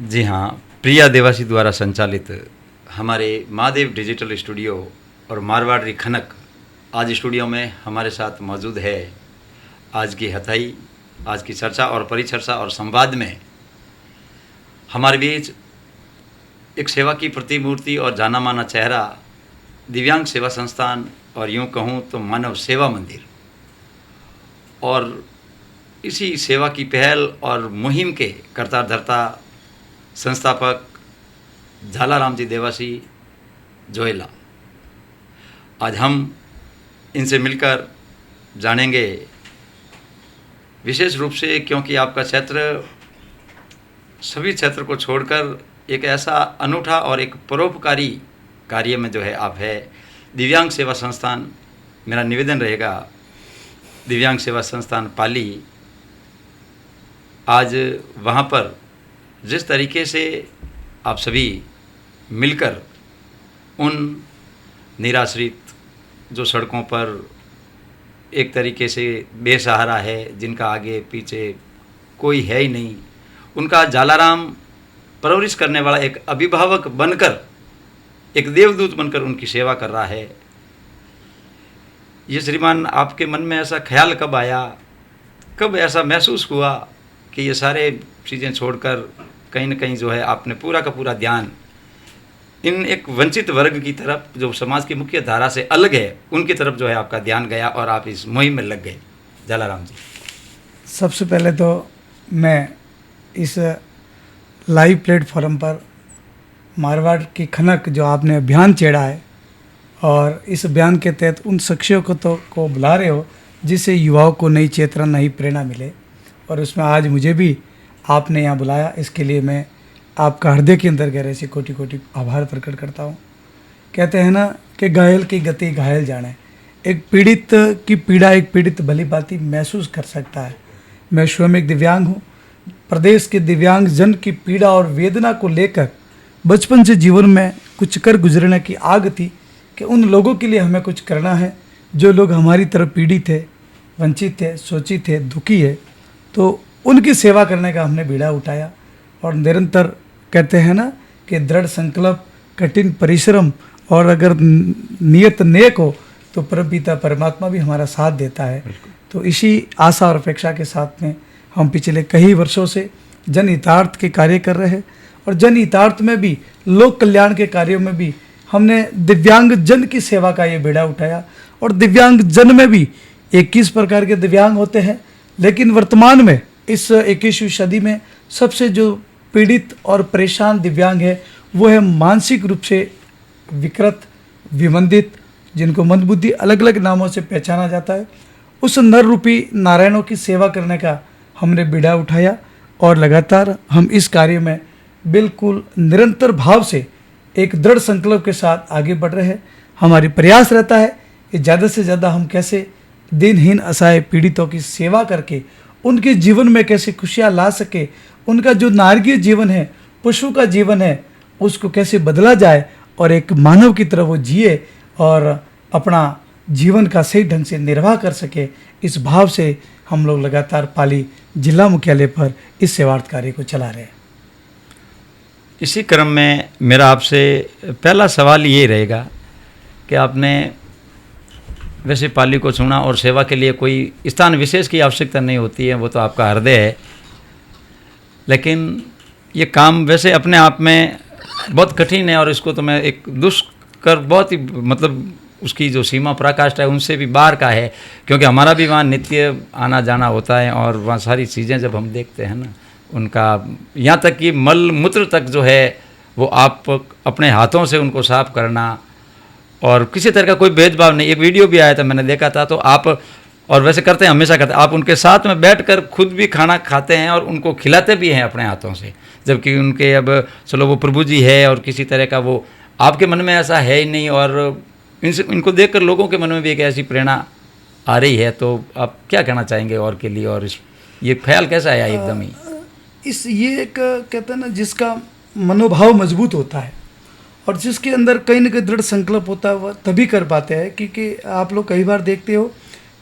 जी हाँ, प्रिया देवासी द्वारा संचालित हमारे महादेव डिजिटल स्टूडियो और मारवाड़ी खनक आज स्टूडियो में हमारे साथ मौजूद है। आज की हथाई, आज की चर्चा और परिचर्चा और संवाद में हमारे बीच एक सेवा की प्रतिमूर्ति और जाना माना चेहरा, दिव्यांग सेवा संस्थान और यूँ कहूँ तो मानव सेवा मंदिर और इसी सेवा की पहल और मुहिम के करता धरता संस्थापक झालाराम जी देवासी जोहेला। आज हम इनसे मिलकर जानेंगे, विशेष रूप से क्योंकि आपका क्षेत्र सभी क्षेत्र को छोड़कर एक ऐसा अनूठा और एक परोपकारी कार्य में जो है आप है। दिव्यांग सेवा संस्थान, मेरा निवेदन रहेगा, दिव्यांग सेवा संस्थान पाली आज वहाँ पर जिस तरीके से आप सभी मिलकर उन निराश्रित जो सड़कों पर एक तरीके से बेसहारा है, जिनका आगे पीछे कोई है ही नहीं, उनका झालाराम परवरिश करने वाला एक अभिभावक बनकर, एक देवदूत बनकर उनकी सेवा कर रहा है। ये श्रीमान, आपके मन में ऐसा ख्याल कब आया, कब ऐसा महसूस हुआ कि ये सारे चीज़ें छोड़कर कहीं न कहीं जो है आपने पूरा का पूरा ध्यान इन एक वंचित वर्ग की तरफ, जो समाज की मुख्य धारा से अलग है, उनकी तरफ जो है आपका ध्यान गया और आप इस मुहिम में लग गए? झालाराम जी, सबसे पहले तो मैं इस लाइव प्लेटफॉर्म पर मारवाड़ की खनक जो आपने अभियान छेड़ा है और इस अभियान के तहत उन शख्सियों को बुला रहे हो जिससे युवाओं को नई चेतना, नई प्रेरणा मिले, और उसमें आज मुझे भी आपने यहाँ बुलाया, इसके लिए मैं आपका हृदय के अंदर गहरे से कोटि कोटि आभार प्रकट करता हूँ। कहते हैं ना कि घायल की गति घायल जाने, एक पीड़ित की पीड़ा एक पीड़ित भली भांति महसूस कर सकता है। मैं स्वयं एक दिव्यांग हूँ। प्रदेश के दिव्यांग जन की पीड़ा और वेदना को लेकर बचपन से जीवन में कुछ कर गुजरने की आग थी कि उन लोगों के लिए हमें कुछ करना है जो लोग हमारी तरफ पीड़ित थे, वंचित थे, शोषित थे, दुखी है। तो उनकी सेवा करने का हमने बीड़ा उठाया और निरंतर, कहते हैं ना कि दृढ़ संकल्प, कठिन परिश्रम और अगर नियत नेक हो तो परमपिता परमात्मा भी हमारा साथ देता है। तो इसी आशा और अपेक्षा के साथ में हम पिछले कई वर्षों से जनहितार्थ के कार्य कर रहे हैं और जनहितार्थ में भी, लोक कल्याण के कार्यों में भी हमने दिव्यांग जन की सेवा का ये बीड़ा उठाया। और दिव्यांग जन में भी 21 प्रकार के दिव्यांग होते हैं, लेकिन वर्तमान में इस 21वीं सदी में सबसे जो पीड़ित और परेशान दिव्यांग है वो है मानसिक रूप से विकृत, विमंदित, जिनको मंदबुद्धि अलग अलग नामों से पहचाना जाता है। उस नर रूपी नारायणों की सेवा करने का हमने बीड़ा उठाया और लगातार हम इस कार्य में बिल्कुल निरंतर भाव से एक दृढ़ संकल्प के साथ आगे बढ़ रहे हैं। हमारी प्रयास रहता है कि ज़्यादा से ज़्यादा हम कैसे दिनहीन असहाय पीड़ितों की सेवा करके उनके जीवन में कैसे खुशियाँ ला सके, उनका जो नारकीय जीवन है, पशु का जीवन है, उसको कैसे बदला जाए और एक मानव की तरह वो जिए और अपना जीवन का सही ढंग से निर्वाह कर सके। इस भाव से हम लोग लगातार पाली जिला मुख्यालय पर इस सेवार्थ कार्य को चला रहे हैं। इसी क्रम में मेरा आपसे पहला सवाल ये रहेगा कि आपने वैसे पाली को चुना और सेवा के लिए कोई स्थान विशेष की आवश्यकता नहीं होती है, वो तो आपका हृदय है, लेकिन ये काम वैसे अपने आप में बहुत कठिन है और इसको तो मैं एक दुष्कर, बहुत ही मतलब उसकी जो सीमा पराकाष्ठ है उनसे भी बाहर का है, क्योंकि हमारा भी वहाँ नित्य आना जाना होता है और वहाँ सारी चीज़ें जब हम देखते हैं ना, उनका यहाँ तक कि मल मूत्र तक जो है वो आप अपने हाथों से उनको साफ करना और किसी तरह का कोई भेदभाव नहीं। एक वीडियो भी आया था, मैंने देखा था, तो आप, और वैसे करते हैं, हमेशा करते हैं, आप उनके साथ में बैठकर खुद भी खाना खाते हैं और उनको खिलाते भी हैं अपने हाथों से, जबकि उनके अब चलो वो प्रभु जी है और किसी तरह का वो आपके मन में ऐसा है ही नहीं, और इनको देखकर लोगों के मन में भी एक ऐसी प्रेरणा आ रही है। तो आप क्या कहना चाहेंगे और के लिए, और ये ख्याल कैसा आया एकदम ही? ये एक, कहते हैं ना, जिसका मनोभाव मजबूत होता है और जिसके अंदर कहीं ना कहीं दृढ़ संकल्प होता है वह तभी कर पाते हैं। क्योंकि आप लोग कई बार देखते हो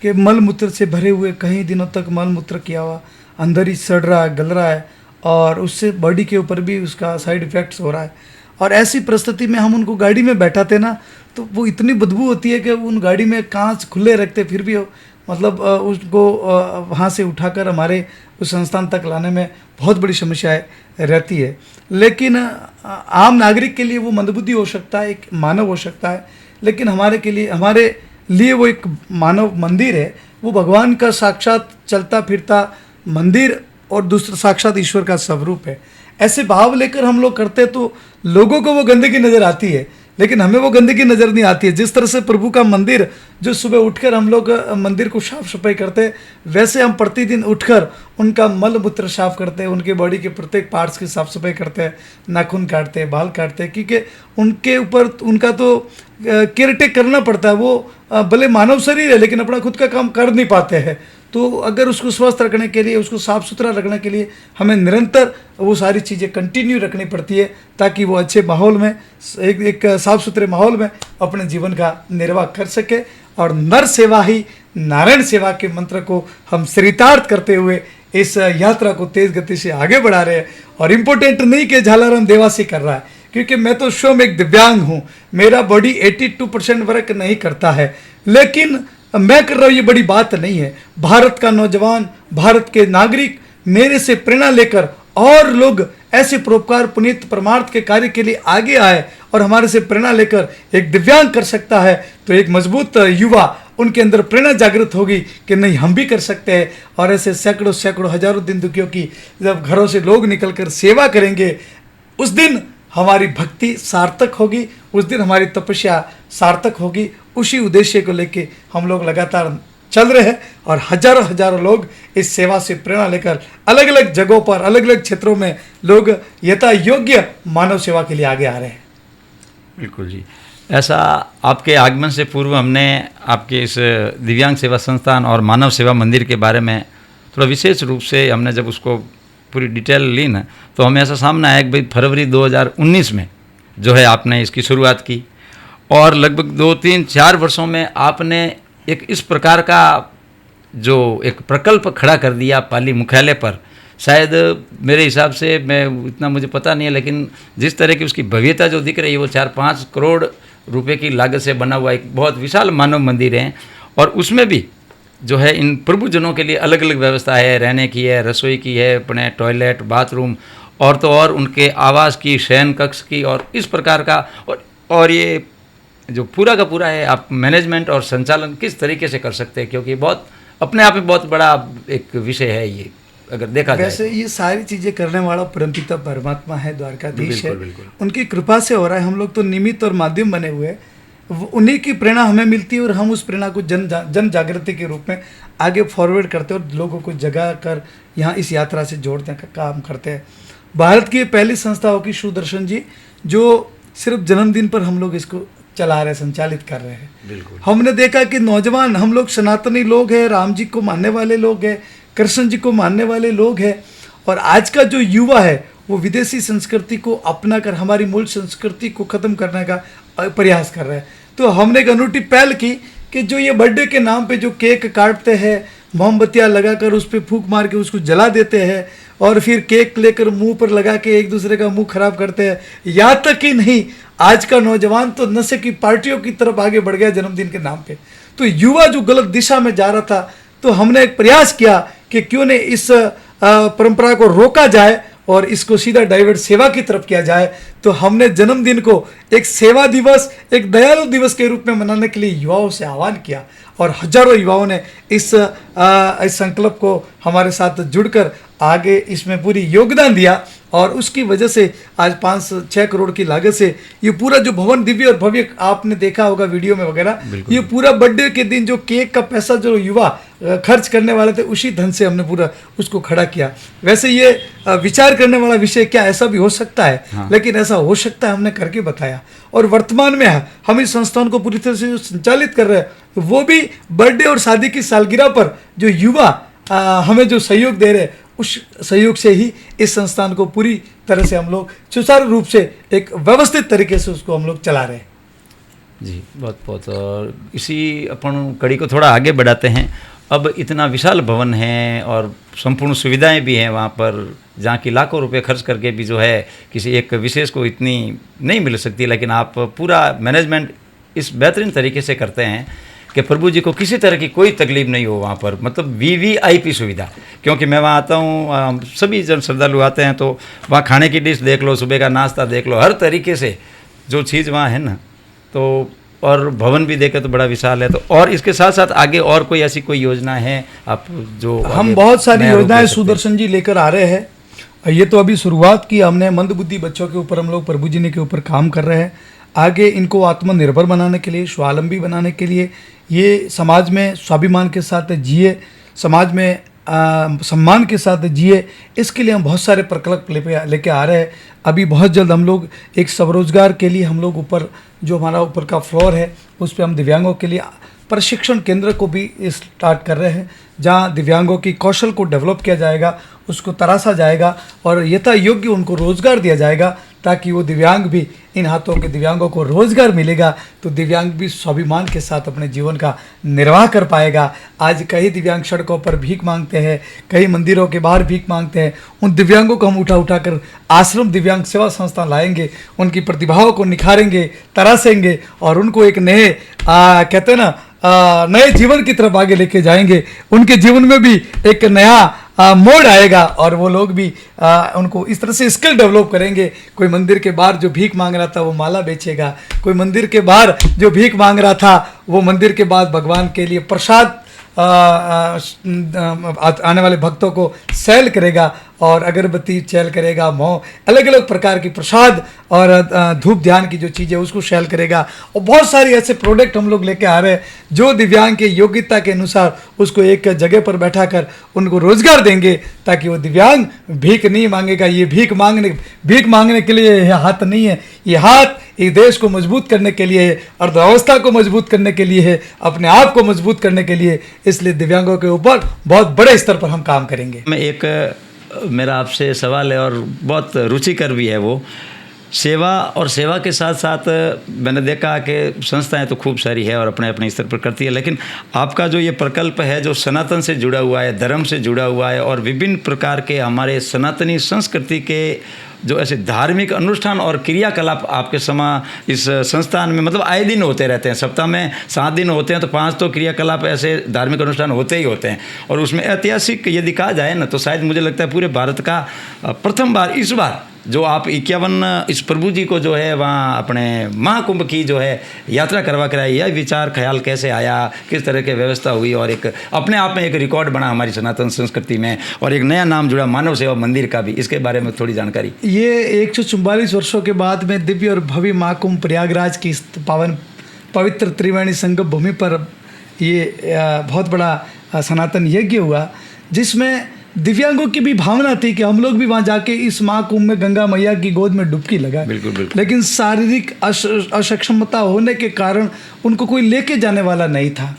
कि मल मूत्र से भरे हुए कई दिनों तक मल मूत्र किया हुआ अंदर ही सड़ रहा है, गल रहा है और उससे बॉडी के ऊपर भी उसका साइड इफ़ेक्ट्स हो रहा है। और ऐसी परिस्थिति में हम उनको गाड़ी में बैठाते ना, तो वो इतनी बदबू होती है कि उन गाड़ी में कांच खुले रखते, फिर भी मतलब उसको वहाँ से उठाकर हमारे उस संस्थान तक लाने में बहुत बड़ी समस्याएं रहती है। लेकिन आम नागरिक के लिए वो मंदबुद्धि हो सकता है, एक मानव हो सकता है, लेकिन हमारे लिए वो एक मानव मंदिर है, वो भगवान का साक्षात चलता फिरता मंदिर और दूसरा साक्षात ईश्वर का स्वरूप है। ऐसे भाव लेकर हम लोग करते तो लोगों को वो गंदगी नज़र आती है, लेकिन हमें वो गंदगी नज़र नहीं आती है। जिस तरह से प्रभु का मंदिर, जो सुबह उठकर हम लोग मंदिर को साफ सफाई करते हैं, वैसे हम प्रतिदिन उठकर उनका मल मूत्र साफ करते हैं, उनके बॉडी के प्रत्येक पार्ट्स की साफ सफाई करते हैं, नाखून काटते हैं, बाल काटते हैं, क्योंकि उनके ऊपर उनका तो केयर टेक करना पड़ता है। वो भले मानव शरीर है, लेकिन अपना खुद का काम कर नहीं पाते हैं। तो अगर उसको स्वस्थ रखने के लिए, उसको साफ़ सुथरा रखने के लिए हमें निरंतर वो सारी चीज़ें कंटिन्यू रखनी पड़ती है, ताकि वो अच्छे माहौल में, एक साफ़ सुथरे माहौल में अपने जीवन का निर्वाह कर सके। और नर सेवा ही नारायण सेवा के मंत्र को हम चरितार्थ करते हुए इस यात्रा को तेज़ गति से आगे बढ़ा रहे हैं। और इम्पोर्टेंट नहीं कि झालाराम देवासी कर रहा है, क्योंकि मैं तो स्वयं एक दिव्यांग हूँ, मेरा बॉडी 82% वर्क नहीं करता है, लेकिन मैं कर रहा हूँ, ये बड़ी बात नहीं है। भारत का नौजवान, भारत के नागरिक मेरे से प्रेरणा लेकर और लोग ऐसे परोपकार पुनीत परमार्थ के कार्य के लिए आगे आए और हमारे से प्रेरणा लेकर एक दिव्यांग कर सकता है, तो एक मजबूत युवा, उनके अंदर प्रेरणा जागृत होगी कि नहीं, हम भी कर सकते हैं। और ऐसे सैकड़ों सैकड़ों हजारों दिन दुखियों की जब घरों से लोग निकलकर सेवा करेंगे, उस दिन हमारी भक्ति सार्थक होगी, उस दिन हमारी तपस्या सार्थक होगी। उसी उद्देश्य को लेके हम लोग लगातार चल रहे हैं और हजारों हजारों लोग इस सेवा से प्रेरणा लेकर अलग अलग जगहों पर, अलग अलग क्षेत्रों में लोग यथा योग्य मानव सेवा के लिए आगे आ रहे हैं। बिल्कुल जी, ऐसा आपके आगमन से पूर्व हमने आपके इस दिव्यांग सेवा संस्थान और मानव सेवा मंदिर के बारे में थोड़ा विशेष रूप से हमने जब उसको पूरी डिटेल ली ना, तो हमें ऐसा सामने आया कि भाई फरवरी 2019 में जो है आपने इसकी शुरुआत की, और लगभग 2-3-4 वर्षों में आपने एक इस प्रकार का जो एक प्रकल्प खड़ा कर दिया पाली मुख्यालय पर। शायद मेरे हिसाब से, मैं इतना मुझे पता नहीं है, लेकिन जिस तरह की उसकी भव्यता जो दिख रही है, वो 4-5 करोड़ रुपए की लागत से बना हुआ एक बहुत विशाल मानव मंदिर है। और उसमें भी जो है इन प्रभुजनों के लिए अलग अलग व्यवस्था है, रहने की है, रसोई की है, अपने टॉयलेट, बाथरूम, और तो और उनके आवास की, शयन कक्ष की, और इस प्रकार का। और ये जो पूरा का पूरा है, आप मैनेजमेंट और संचालन किस तरीके से कर सकते हैं, क्योंकि बहुत अपने आप में बहुत बड़ा एक विषय है ये, अगर देखा जाए। वैसे ये सारी चीज़ें करने वाला परमपिता परमात्मा है, द्वारकाधीश है, बिल्कुल। उनकी कृपा से हो रहा है। हम लोग तो निमित्त और माध्यम बने हुए हैं, उन्हीं की प्रेरणा हमें मिलती है और हम उस प्रेरणा को जन जागृति के रूप में आगे फॉरवर्ड करते हैं और लोगों को जगा कर यहाँ इस यात्रा से जोड़ने का काम करते हैं। भारत की पहली संस्था होगी सुदर्शन जी, जो सिर्फ जन्मदिन पर हम लोग इसको चला रहे, संचालित कर रहे हैं। बिल्कुल। हमने देखा कि नौजवान, हम लोग सनातनी लोग हैं, राम जी को मानने वाले लोग हैं, कृष्ण जी को मानने वाले लोग हैं, और आज का जो युवा है वो विदेशी संस्कृति को अपनाकर हमारी मूल संस्कृति को ख़त्म करने का प्रयास कर रहे हैं। तो हमने एक अनूठी पहल की कि जो ये बर्थडे के नाम पे जो केक काटते हैं, मोमबत्तियाँ लगाकर उस पर फूंक मार के उसको जला देते हैं, और फिर केक लेकर मुंह पर लगा के एक दूसरे का मुंह खराब करते हैं। यहाँ तक ही नहीं, आज का नौजवान तो नशे की पार्टियों की तरफ आगे बढ़ गया जन्मदिन के नाम पे। तो युवा जो गलत दिशा में जा रहा था, तो हमने एक प्रयास किया कि क्यों नहीं इस परंपरा को रोका जाए और इसको सीधा डाइवर्ट सेवा की तरफ किया जाए। तो हमने जन्मदिन को एक सेवा दिवस, एक दयालु दिवस के रूप में मनाने के लिए युवाओं से आह्वान किया, और हजारों युवाओं ने इस संकल्प को हमारे साथ जुड़कर आगे इसमें पूरी योगदान दिया, और उसकी वजह से आज 5-6 करोड़ की लागत से ये पूरा जो भवन दिव्य और भव्य आपने देखा होगा वीडियो में वगैरह, ये पूरा बर्थडे के दिन जो केक का पैसा जो युवा खर्च करने वाले थे, उसी धन से हमने पूरा उसको खड़ा किया। वैसे ये विचार करने वाला विषय, क्या ऐसा भी हो सकता है? हाँ। लेकिन ऐसा हो सकता है, हमने करके बताया। और वर्तमान में हम इस संस्थान को पूरी तरह से संचालित कर रहे हैं, तो वो भी बर्थडे और शादी की सालगिरह पर जो युवा हमें जो सहयोग दे रहे हैं, उस सहयोग से ही इस संस्थान को पूरी तरह से हम लोग सुचारू रूप से एक व्यवस्थित तरीके से उसको हम लोग चला रहे हैं। जी, बहुत बहुत। और इसी अपन कड़ी को थोड़ा आगे बढ़ाते हैं, अब इतना विशाल भवन है और संपूर्ण सुविधाएं भी हैं वहाँ पर, जहाँ की लाखों रुपए खर्च करके भी जो है किसी एक विशेष को इतनी नहीं मिल सकती, लेकिन आप पूरा मैनेजमेंट इस बेहतरीन तरीके से करते हैं कि प्रभु जी को किसी तरह की कोई तकलीफ नहीं हो वहाँ पर, मतलब वीवीआईपी सुविधा। क्योंकि मैं वहाँ आता हूँ, सभी जन श्रद्धालु आते हैं, तो वहाँ खाने की डिश देख लो, सुबह का नाश्ता देख लो, हर तरीके से जो चीज़ वहाँ है ना, तो और भवन भी देखे तो बड़ा विशाल है। तो और इसके साथ साथ आगे और कोई ऐसी कोई योजना है आप जो हम बहुत सारी योजनाएं सुदर्शन जी लेकर आ रहे हैं। ये तो अभी शुरुआत की हमने, मंदबुद्धि बच्चों के ऊपर हम लोग प्रभु जी ने के ऊपर काम कर रहे हैं। आगे इनको आत्मनिर्भर बनाने के लिए, स्वावलंबी बनाने के लिए, ये समाज में स्वाभिमान के साथ जिए, समाज में सम्मान के साथ जिए, इसके लिए हम बहुत सारे प्रकल्प लेके आ रहे हैं। अभी बहुत जल्द हम लोग एक स्वरोजगार के लिए हम लोग ऊपर जो हमारा ऊपर का फ्लोर है उस पर हम दिव्यांगों के लिए प्रशिक्षण केंद्र को भी स्टार्ट कर रहे हैं, जहां दिव्यांगों की कौशल को डेवलप किया जाएगा, उसको तराशा जाएगा और यथा योग्य उनको रोजगार दिया जाएगा, ताकि वो दिव्यांग भी, इन हाथों के दिव्यांगों को रोजगार मिलेगा तो दिव्यांग भी स्वाभिमान के साथ अपने जीवन का निर्वाह कर पाएगा। आज कई दिव्यांग सड़कों पर भीख मांगते हैं, कई मंदिरों के बाहर भीख मांगते हैं। उन दिव्यांगों को हम उठा कर आश्रम दिव्यांग सेवा संस्था लाएंगे, उनकी प्रतिभाओं को निखारेंगे, तराशेंगे और उनको एक नए कहते हैं ना नए जीवन की तरफ आगे लेके जाएंगे। उनके जीवन में भी एक नया मोड़ आएगा और वो लोग भी उनको इस तरह से स्किल डेवलप करेंगे। कोई मंदिर के बाहर जो भीख मांग रहा था वो माला बेचेगा, कोई मंदिर के बाहर जो भीख मांग रहा था वो मंदिर के बाद भगवान के लिए प्रसाद आने वाले भक्तों को सेल करेगा और अगरबत्ती सेल करेगा, मोह, अलग अलग प्रकार की प्रसाद और धूप ध्यान की जो चीज़ें उसको सेल करेगा। और बहुत सारे ऐसे प्रोडक्ट हम लोग लेके आ रहे हैं जो दिव्यांग के योग्यता के अनुसार उसको एक जगह पर बैठा कर उनको रोजगार देंगे, ताकि वो दिव्यांग भीख नहीं मांगेगा। ये भीख मांगने के लिए ये हाथ नहीं है, ये हाथ इस देश को मजबूत करने के लिए है, अर्थव्यवस्था को मजबूत करने के लिए है, अपने आप को मजबूत करने के लिए। इसलिए दिव्यांगों के ऊपर बहुत बड़े स्तर पर हम काम करेंगे। मैं एक मेरा आपसे सवाल है और बहुत रुचिकर भी है, वो सेवा, और सेवा के साथ साथ मैंने देखा कि संस्थाएं तो खूब सारी है और अपने अपने स्तर पर करती है, लेकिन आपका जो ये प्रकल्प है जो सनातन से जुड़ा हुआ है, धर्म से जुड़ा हुआ है और विभिन्न प्रकार के हमारे सनातनी संस्कृति के जो ऐसे धार्मिक अनुष्ठान और क्रियाकलाप आपके इस संस्थान में मतलब आए दिन होते रहते हैं। सप्ताह में 7 दिन होते हैं तो 5 तो क्रियाकलाप ऐसे धार्मिक अनुष्ठान होते ही होते हैं। और उसमें ऐतिहासिक यदि कहा जाए ना तो शायद मुझे लगता है पूरे भारत का प्रथम बार इस बार जो आप 51 इस प्रभु जी को जो है वहाँ अपने महाकुंभ की जो है यात्रा करवा कर आई, यह विचार ख्याल कैसे आया, किस तरह की व्यवस्था हुई और एक अपने आप में एक रिकॉर्ड बना हमारी सनातन संस्कृति में और एक नया नाम जुड़ा मानव सेवा मंदिर का भी, इसके बारे में थोड़ी जानकारी। ये 144 वर्षों के बाद में दिव्य और भव्य महाकुंभ प्रयागराज की पावन पवित्र त्रिवेणी संगम भूमि पर ये बहुत बड़ा सनातन यज्ञ हुआ, जिसमें दिव्यांगों की भी भावना थी कि हम लोग भी वहाँ जाके इस महाकुंभ में गंगा मैया की गोद में डुबकी लगाए। बिल्कुल बिल्कुल। लेकिन शारीरिक असक्षमता होने के कारण उनको कोई लेके जाने वाला नहीं था।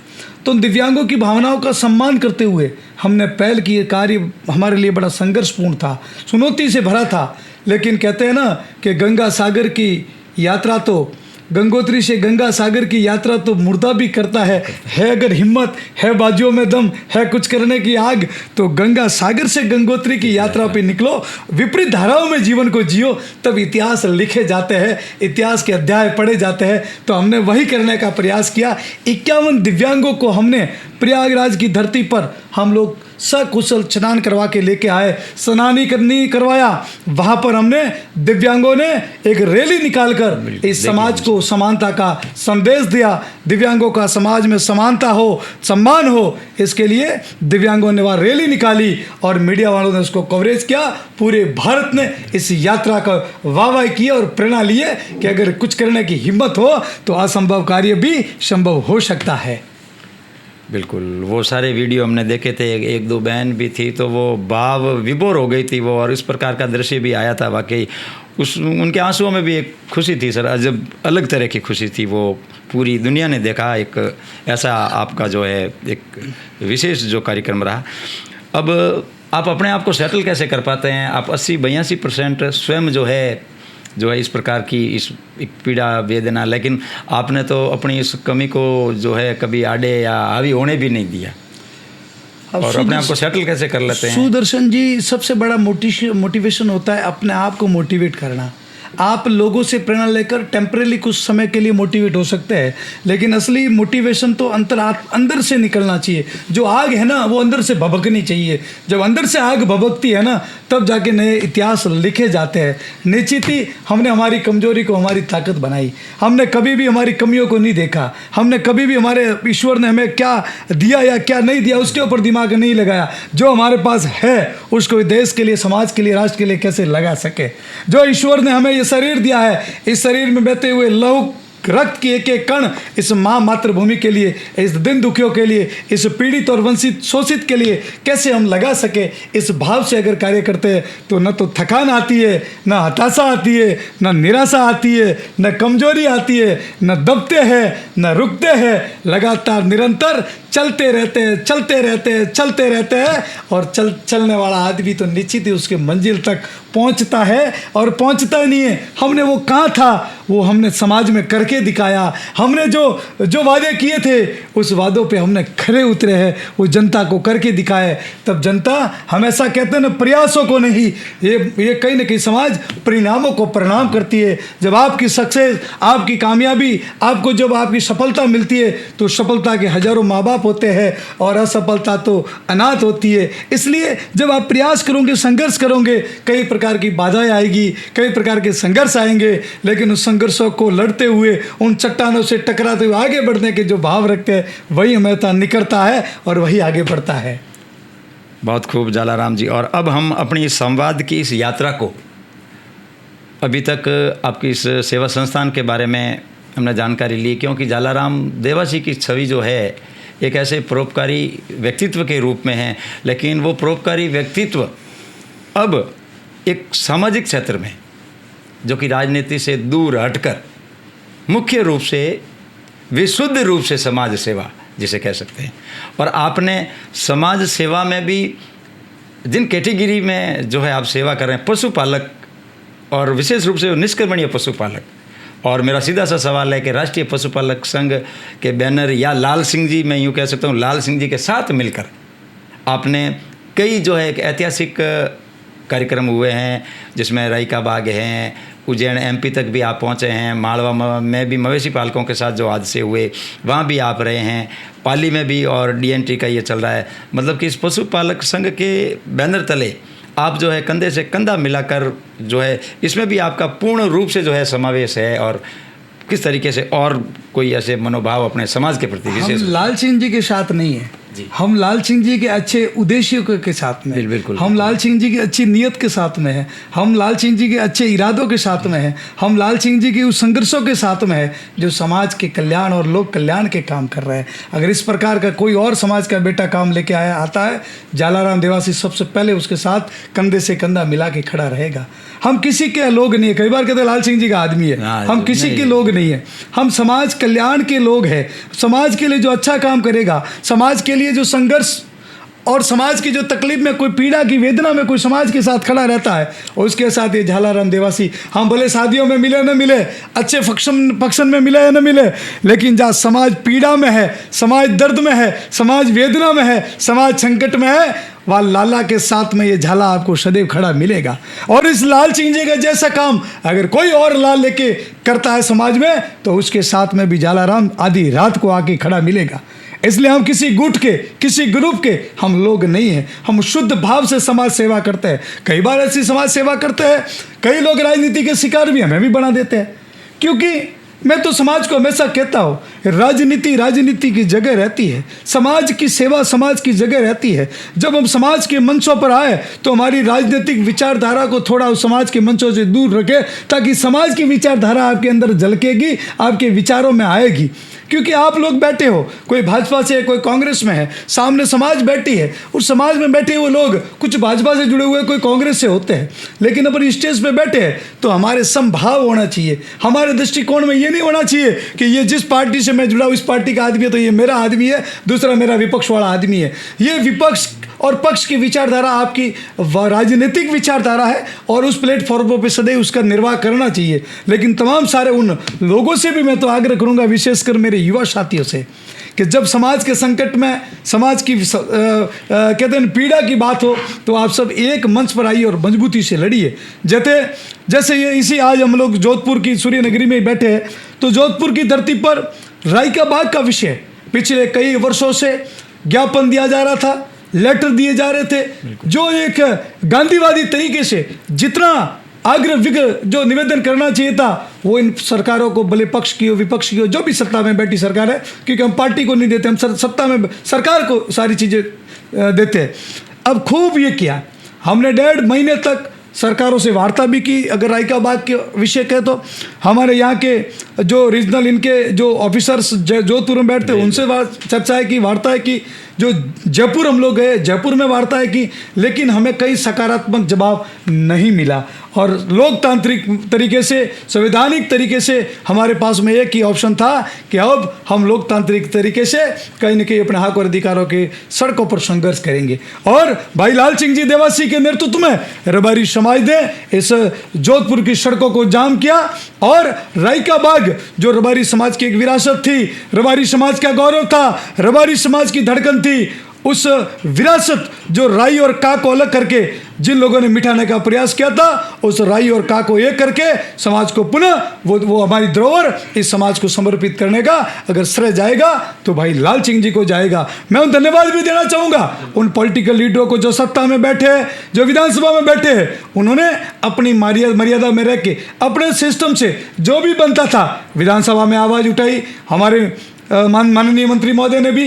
तो दिव्यांगों की भावनाओं का सम्मान करते हुए हमने पहल की। कार्य हमारे लिए बड़ा संघर्षपूर्ण था, चुनौती से भरा था, लेकिन कहते हैं ना कि गंगा सागर की यात्रा तो गंगोत्री से गंगा सागर की यात्रा तो मुर्दा भी करता है अगर हिम्मत है, बाजुओं में दम है, कुछ करने की आग, तो गंगा सागर से गंगोत्री की यात्रा पे निकलो, विपरीत धाराओं में जीवन को जियो, तब इतिहास लिखे जाते हैं, इतिहास के अध्याय पढ़े जाते हैं। तो हमने वही करने का प्रयास किया। 51 दिव्यांगों को हमने प्रयागराज की धरती पर हम लोग सकुशल स्नान करवा के लेके आए। स्नान ही नहीं करवाया, वहाँ पर हमने दिव्यांगों ने एक रैली निकालकर इस समाज को समानता का संदेश दिया। दिव्यांगों का समाज में समानता हो, सम्मान हो, इसके लिए दिव्यांगों ने वहाँ रैली निकाली और मीडिया वालों ने उसको कवरेज किया। पूरे भारत ने इस यात्रा का वाहवाही की और प्रेरणा लिए कि अगर कुछ करने की हिम्मत हो तो असंभव कार्य भी संभव हो सकता है। बिल्कुल, वो सारे वीडियो हमने देखे थे, एक दो बहन भी थी तो वो भाव विभोर हो गई थी वो, और इस प्रकार का दृश्य भी आया था। वाकई उनके आंसुओं में भी एक खुशी थी सर, अजब अलग तरह की खुशी थी। वो पूरी दुनिया ने देखा एक ऐसा आपका जो है एक विशेष जो कार्यक्रम रहा। अब आप अपने आप को सेटल कैसे कर पाते हैं? आप 80-82% स्वयं जो है इस प्रकार की इस एक पीड़ा वेदना, लेकिन आपने तो अपनी इस कमी को जो है कभी आड़े या हावी होने भी नहीं दिया। अब और अपने आप को सेटल कैसे कर लेते हैं? सुदर्शन जी, सबसे बड़ा मोटिवेशन होता है अपने आप को मोटिवेट करना। आप लोगों से प्रेरणा लेकर टेम्परेली कुछ समय के लिए मोटिवेट हो सकते हैं, लेकिन असली मोटिवेशन तो अंदर से निकलना चाहिए। जो आग है ना, वो अंदर से भभकनी चाहिए। जब अंदर से आग भभकती है ना, तब जाके नए इतिहास लिखे जाते हैं। निश्चित ही हमने हमारी कमजोरी को हमारी ताकत बनाई। हमने कभी भी हमारी कमियों को नहीं देखा। हमने कभी भी हमारे ईश्वर ने हमें क्या दिया या क्या नहीं दिया उसके ऊपर दिमाग नहीं लगाया। जो हमारे पास है उसको देश के लिए, समाज के लिए, राष्ट्र के लिए कैसे लगा सके। जो ईश्वर ने हमें ये शरीर दिया है, इस शरीर में बहते हुए लहू रक्त की एक एक कण इस माँ मातृभूमि के लिए, इस दिन दुखियों के लिए, इस पीड़ित और वंचित शोषित के लिए कैसे हम लगा सके। इस भाव से अगर कार्य करते हैं तो न तो थकान आती है, न हताशा आती है, न निराशा आती है, न कमजोरी आती है, न दबते हैं, न रुकते हैं। लगातार निरंतर चलते रहते हैं, चलते रहते हैं, चलते रहते हैं। और चलने वाला आदमी तो निश्चित ही उसके मंजिल तक पहुंचता है। और पहुंचता ही नहीं है, हमने वो कहाँ था, वो हमने समाज में करके दिखाया। हमने जो वादे किए थे उस वादों पे हमने खरे उतरे हैं, वो जनता को करके दिखाए। तब जनता हमेशा कहते हैं ना, प्रयासों को नहीं, ये कहीं ना कहीं समाज परिणामों को प्रणाम करती है। जब आपकी सक्सेस, आपकी कामयाबी, आपको जब आपकी सफलता मिलती है तो सफलता के हजारों माँ बाप होते हैं और असफलता तो अनाथ होती है। इसलिए जब आप प्रयास करोगे, संघर्ष करोगे, कई प्रकार की बाधाएं आएगी, कई प्रकार के संघर्ष आएंगे, लेकिन उस संघर्षों को लड़ते हुए, उन चट्टानों से टकराते हुए आगे बढ़ने के जो भाव रखते हैं, वही हमेशा निकलता है और वही आगे बढ़ता है। बहुत खूब जालाराम जी। और अब हम अपनी इस संवाद की इस यात्रा को, अभी तक आपकी इस सेवा संस्थान के बारे में हमने जानकारी ली, क्योंकि जालाराम देवासी की छवि जो है एक ऐसे परोपकारी व्यक्तित्व के रूप में है, लेकिन वो परोपकारी व्यक्तित्व अब एक सामाजिक क्षेत्र में, जो कि राजनीति से दूर हटकर मुख्य रूप से विशुद्ध रूप से समाज सेवा जिसे कह सकते हैं। और आपने समाज सेवा में भी जिन कैटेगरी में जो है आप सेवा कर रहे हैं, पशुपालक और विशेष रूप से निष्क्रमणीय पशुपालक, और मेरा सीधा सा सवाल है कि राष्ट्रीय पशुपालक संघ के बैनर या लाल सिंह जी, मैं यूँ कह सकता हूँ लाल सिंह जी के साथ मिलकर आपने कई जो है एक ऐतिहासिक कार्यक्रम हुए हैं, जिसमें राई का बाग हैं, उज्जैन एमपी तक भी आप पहुँचे हैं, मालवा में भी मवेशी पालकों के साथ जो हादसे हुए वहाँ भी आप रहे हैं, पाली में भी, और डीएनटी का ये चल रहा है। मतलब कि इस पशुपालक संघ के बैनर तले आप जो है कंधे से कंधा मिलाकर जो है, इसमें भी आपका पूर्ण रूप से जो है समावेश है। और किस तरीके से और कोई ऐसे मनोभाव अपने समाज के प्रति विशेष? हम लाल सिंह जी के साथ नहीं है जी। हम लाल सिंह जी के अच्छे उद्देश्यों के साथ में, बिल्कुल, हम लाल सिंह जी की अच्छी नीयत के साथ में है, हम लाल सिंह जी के अच्छे इरादों के साथ में है, हम लाल सिंह जी के उस संघर्षों के साथ में है जो समाज के कल्याण और लोक कल्याण के काम कर रहे हैं। अगर इस प्रकार का कोई और समाज का बेटा काम लेके आता है, जालाराम देवासी सबसे पहले उसके साथ कंधे से कंधा मिला के खड़ा रहेगा। हम किसी के लोग नहीं है, कई बार कहते हैं लाल सिंह जी का आदमी है, हम किसी के लोग नहीं है, हम समाज कल्याण के लोग हैं। समाज के लिए जो अच्छा काम करेगा, समाज के लिए जो संघर्ष और समाज की जो तकलीफ में, कोई पीड़ा की वेदना में कोई समाज के साथ खड़ा रहता है, और उसके साथ ये जालाराम देवासी, हम भले शादियों में मिले न मिले, अच्छे फंक्शन में मिले या न मिले, लेकिन जहाँ समाज पीड़ा में है, समाज दर्द में है, समाज वेदना में है, समाज संकट में है, वहाँ लाला के साथ में ये झाला आपको सदैव खड़ा मिलेगा। और इस लाल सिंह जी का जैसा काम अगर कोई और लाल लेके करता है समाज में, तो उसके साथ में भी जालाराम आधी रात को आके खड़ा मिलेगा। इसलिए हम किसी गुट के, किसी ग्रुप के हम लोग नहीं हैं, हम शुद्ध भाव से समाज सेवा करते हैं। कई बार ऐसी समाज सेवा करते हैं, कई लोग राजनीति के शिकार भी हमें भी बना देते हैं, क्योंकि मैं तो समाज को हमेशा कहता हूँ, राजनीति की जगह रहती है, समाज की सेवा समाज की जगह रहती है। जब हम समाज के मंचों पर आए तो हमारी राजनीतिक विचारधारा को थोड़ा उस समाज के मंचों से दूर रखें, ताकि समाज की विचारधारा आपके अंदर झलकेगी, आपके विचारों में आएगी। क्योंकि आप लोग बैठे हो, कोई भाजपा से है, कोई कांग्रेस में है, सामने समाज बैठी है, उस समाज में बैठे हुए लोग कुछ भाजपा से जुड़े हुए, कोई कांग्रेस से होते हैं, लेकिन अपन स्टेज पे बैठे हैं तो हमारे समभाव होना चाहिए। हमारे दृष्टिकोण में ये नहीं होना चाहिए कि ये जिस पार्टी से मैं जुड़ा हूँ इस पार्टी का आदमी है तो ये मेरा आदमी है, दूसरा मेरा विपक्ष वाला आदमी है। ये विपक्ष और पक्ष की विचारधारा आपकी राजनीतिक विचारधारा है और उस प्लेटफॉर्मों पे सदैव उसका निर्वाह करना चाहिए। लेकिन तमाम सारे उन लोगों से भी मैं तो आग्रह करूंगा, विशेषकर मेरे युवा साथियों से, कि जब समाज के संकट में, समाज की कहते हैं पीड़ा की बात हो, तो आप सब एक मंच पर आइए और मजबूती से लड़िए। जैसे ये इसी आज हम लोग जोधपुर की सूर्य नगरी में बैठे हैं, तो जोधपुर की धरती पर राई का बाग का विषय पिछले कई वर्षों से ज्ञापन दिया जा रहा था, लेटर दिए जा रहे थे, जो एक गांधीवादी तरीके से जितना आग्रह विग्रह जो निवेदन करना चाहिए था, वो इन सरकारों को, भले पक्ष की हो विपक्ष की हो, जो भी सत्ता में बैठी सरकार है, क्योंकि हम पार्टी को नहीं देते, हम सत्ता में सरकार को सारी चीज़ें देते हैं। अब खूब ये किया हमने, 1.5 महीने तक सरकारों से वार्ता भी की। अगर राई का बाग के विषय कहे तो हमारे यहाँ के जो रीजनल इनके जो ऑफिसर्स जोधपुर में बैठते हैं, उनसे चर्चाएं की, वार्ताएं की। जो जयपुर हम लोग गए, जयपुर में वार्ताएं की, लेकिन हमें कई सकारात्मक जवाब नहीं मिला। और लोकतांत्रिक तरीके से, संवैधानिक तरीके से हमारे पास में एक ही ऑप्शन था कि अब हम लोकतांत्रिक तरीके से कहीं न कहीं अपने हक और अधिकारों के सड़कों पर संघर्ष करेंगे। और भाई लाल सिंह जी देवासी के नेतृत्व में रबारी समाज ने इस जोधपुर की सड़कों को जाम किया, और राई का बाग जो रबारी समाज की एक विरासत थी, रबारी समाज का गौरव था, रबारी समाज की धड़कन थी, उस विरासत जो राई और का को अलग करके जिन लोगों ने मिटाने का प्रयास किया था, उस राई और का को एक करके समाज को पुनः वो हमारी धरोहर इस समाज को समर्पित करने का अगर श्रेय जाएगा तो भाई लाल सिंह जी को जाएगा। मैं उन धन्यवाद भी देना चाहूँगा उन पॉलिटिकल लीडरों को जो सत्ता में बैठे हैं, जो विधानसभा में बैठे हैं। उन्होंने अपनी मर्यादा में रह के अपने सिस्टम से जो भी बनता था विधानसभा में आवाज़ उठाई। हमारे माननीय मंत्री महोदय ने भी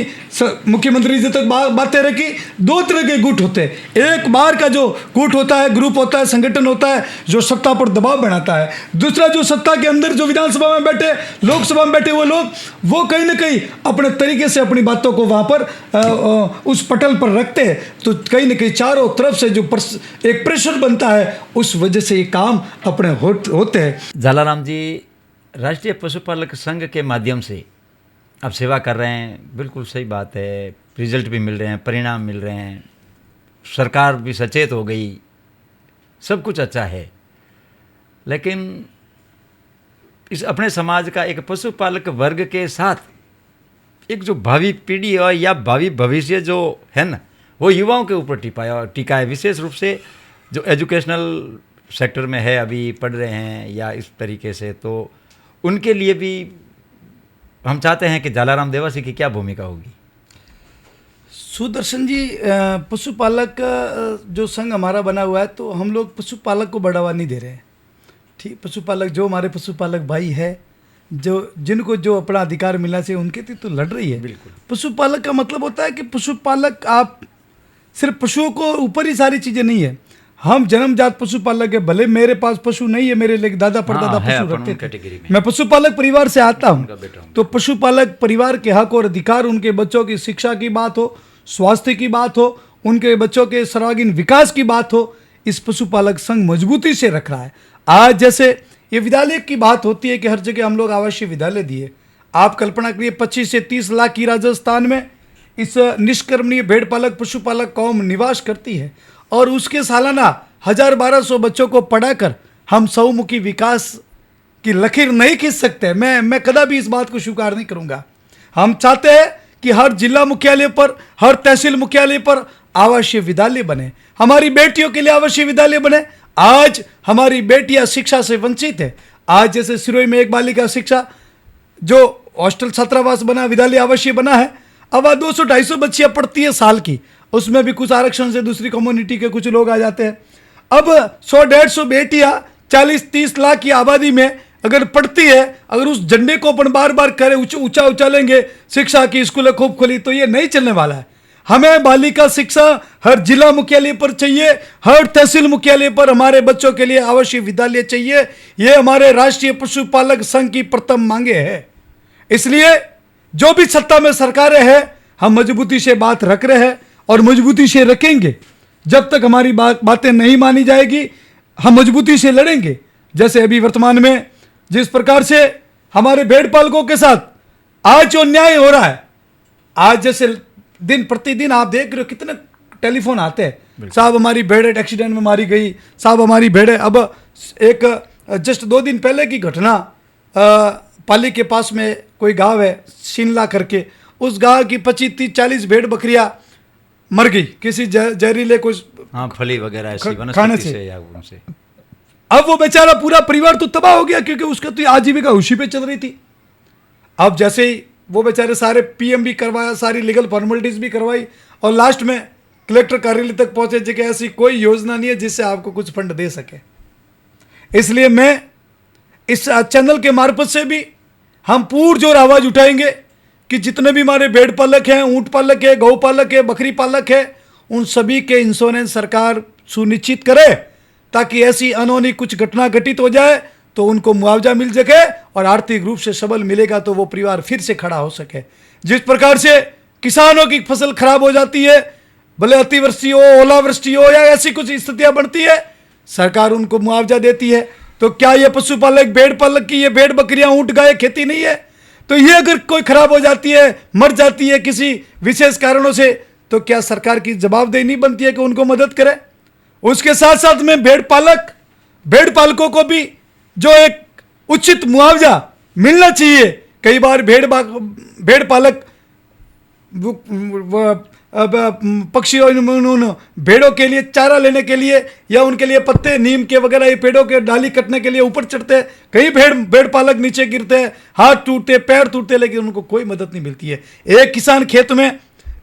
मुख्यमंत्री जी तक बातें रखी। 2 तरह के गुट होते हैं, एक बार का जो गुट होता है, ग्रुप होता है, संगठन होता है जो सत्ता पर दबाव बनाता है। दूसरा जो सत्ता के अंदर जो विधानसभा में बैठे, लोकसभा में बैठे वो लोग, वो कहीं ना कहीं अपने तरीके से अपनी बातों को वहाँ पर उस पटल पर रखते हैं। तो कहीं ना कहीं चारों तरफ से जो एक प्रेशर बनता है, उस वजह से ये काम अपने होते हैं। झालाराम जी, राष्ट्रीय पशुपालक संघ के माध्यम से आप सेवा कर रहे हैं, बिल्कुल सही बात है। रिजल्ट भी मिल रहे हैं, परिणाम मिल रहे हैं, सरकार भी सचेत हो गई, सब कुछ अच्छा है। लेकिन इस अपने समाज का एक पशुपालक वर्ग के साथ एक जो भावी पीढ़ी है या भावी भविष्य जो है ना, वो युवाओं के ऊपर टिका है। विशेष रूप से जो एजुकेशनल सेक्टर में है, अभी पढ़ रहे हैं या इस तरीके से, तो उनके लिए भी हम चाहते हैं कि झालाराम देवासी की क्या भूमिका होगी। सुदर्शन जी, पशुपालक जो संघ हमारा बना हुआ है, तो हम लोग पशुपालक को बढ़ावा नहीं दे रहे हैं। ठीक, पशुपालक जो हमारे पशुपालक भाई है, जो जिनको जो अपना अधिकार मिलना चाहिए, उनके तो लड़ रही है। बिल्कुल। पशुपालक का मतलब होता है कि पशुपालक आप सिर्फ पशुओं को ऊपर ही सारी चीज़ें नहीं है। हम जन्मजात पशुपालक है, भले मेरे पास पशु नहीं है, मेरे लिए दादा परदादा पशु रखते थे। मैं पशुपालक परिवार से आता हूँ, तो पशुपालक परिवार के हक और अधिकार, उनके बच्चों की शिक्षा की बात हो, स्वास्थ्य की बात हो, उनके बच्चों के सर्वांगीण विकास की बात हो, इस पशुपालक संघ मजबूती से रख रहा है। आज जैसे ये विद्यालय की बात होती है कि हर जगह हम लोग आवासीय विद्यालय दिए। आप कल्पना करिए 25 से 30 लाख की राजस्थान में इस निष्कर्मणीय भेड़ पालक पशुपालक कौम निवास करती है, और उसके सालाना 1000-1200 बच्चों को पढ़ाकर हम बहुमुखी विकास की लकीर नहीं खींच सकते। मैं कदापि इस बात को स्वीकार नहीं करूंगा। हम चाहते हैं कि हर जिला मुख्यालय पर, हर तहसील मुख्यालय पर आवासीय विद्यालय बने, हमारी बेटियों के लिए आवासीय विद्यालय बने। आज हमारी बेटियां शिक्षा से वंचित है। आज जैसे सिरोही में एक बालिका शिक्षा जो हॉस्टल छात्रावास बना, विद्यालय आवासीय बना है, अब 200-250 बच्चियां पढ़ती है साल की, उसमें भी कुछ आरक्षण से दूसरी कम्युनिटी के कुछ लोग आ जाते हैं। अब 100-150 बेटियां 40-30 लाख की आबादी में अगर पढ़ती है, अगर उस झंडे को अपन बार बार करें, ऊंचा उछालेंगे शिक्षा की स्कूलें खूब खुली, तो ये नहीं चलने वाला है। हमें बालिका शिक्षा हर जिला मुख्यालय पर चाहिए, हर तहसील मुख्यालय पर हमारे बच्चों के लिए आवासीय विद्यालय चाहिए। ये हमारे राष्ट्रीय पशुपालक संघ की प्रथम मांगे है। इसलिए जो भी सत्ता में सरकारें हैं, हम मजबूती से बात रख रहे हैं और मजबूती से रखेंगे। जब तक हमारी बातें नहीं मानी जाएगी, हम मजबूती से लड़ेंगे। जैसे अभी वर्तमान में जिस प्रकार से हमारे भेड़ पालकों के साथ आज जो अन्याय हो रहा है, आज जैसे दिन प्रतिदिन आप देख रहे हो कितने टेलीफोन आते हैं, साहब हमारी भेड़ एक्सीडेंट में मारी गई, साहब हमारी भेड़। अब एक जस्ट 2 दिन पहले की घटना, पाली के पास में कोई गांव है शिनला करके, उस गाय की 25-30-40 भेड़ बकरियां मर गई किसी जहरीले कुछ हाँ, फली वगैरह ऐसी खाने वनस्पति से। से या उनसे। अब वो बेचारा पूरा परिवार तो तबाह हो गया क्योंकि उसका तो आजीविका उसी पे चल रही थी। अब जैसे ही वो बेचारे सारे पीएम भी करवाया, सारी लीगल फॉर्मेलिटीज भी करवाई और लास्ट में कलेक्टर कार्यालय तक पहुंचे कि ऐसी कोई योजना नहीं है जिससे आपको कुछ फंड दे सके। इसलिए मैं इस चैनल के मार्फत से भी हम पुरजोर आवाज उठाएंगे कि जितने भी हमारे भेड़ पालक हैं, ऊंट पालक है, गौ पालक है, बकरी पालक है, उन सभी के इंश्योरेंस सरकार सुनिश्चित करे ताकि ऐसी अनहोनी कुछ घटना घटित हो जाए तो उनको मुआवजा मिल सके और आर्थिक रूप से सबल मिलेगा तो वो परिवार फिर से खड़ा हो सके। जिस प्रकार से किसानों की फसल खराब हो जाती है, भले अतिवृष्टि हो, ओलावृष्टि हो या ऐसी कुछ स्थितियां बनती है, सरकार उनको मुआवजा देती है। तो क्या ये पशुपालक भेड़ पालक की ये भेड़ बकरियां ऊंट गाय खेती नहीं है? तो ये अगर कोई खराब हो जाती है, मर जाती है किसी विशेष कारणों से, तो क्या सरकार की जवाबदेही नहीं बनती है कि उनको मदद करे? उसके साथ साथ में भेड़ पालकों को भी जो एक उचित मुआवजा मिलना चाहिए। कई बार भेड़ पालक पक्षियों उन भेड़ों के लिए चारा लेने के लिए या उनके लिए पत्ते नीम के वगैरह ये पेड़ों के डाली कटने के लिए ऊपर चढ़ते हैं, कई भेड़ पालक नीचे गिरते हैं, हाथ टूटते, पैर टूटते, लेकिन उनको कोई मदद नहीं मिलती है। एक किसान खेत में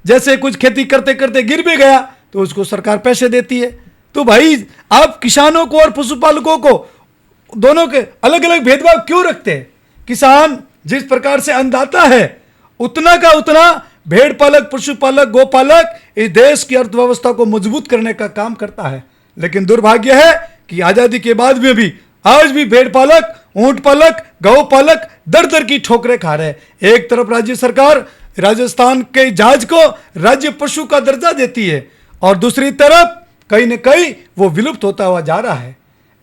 जैसे कुछ खेती करते करते गिर भी गया तो उसको सरकार पैसे देती है। तो भाई आप किसानों को और पशुपालकों को दोनों के अलग अलग भेदभाव क्यों रखते हैं? किसान जिस प्रकार से अन्नदाता है उतना का उतना भेड़ पालक, पशुपालक, गोपालक इस देश की अर्थव्यवस्था को मजबूत करने का काम करता है। लेकिन दुर्भाग्य है कि आजादी के बाद में भी आज भी भेड़ पालक, ऊंट पालक, गौ पालक दर दर की ठोकरें खा रहे हैं। एक तरफ राज्य सरकार राजस्थान के जहाज को राज्य पशु का दर्जा देती है और दूसरी तरफ कहीं न कहीं वो विलुप्त होता हुआ जा रहा है।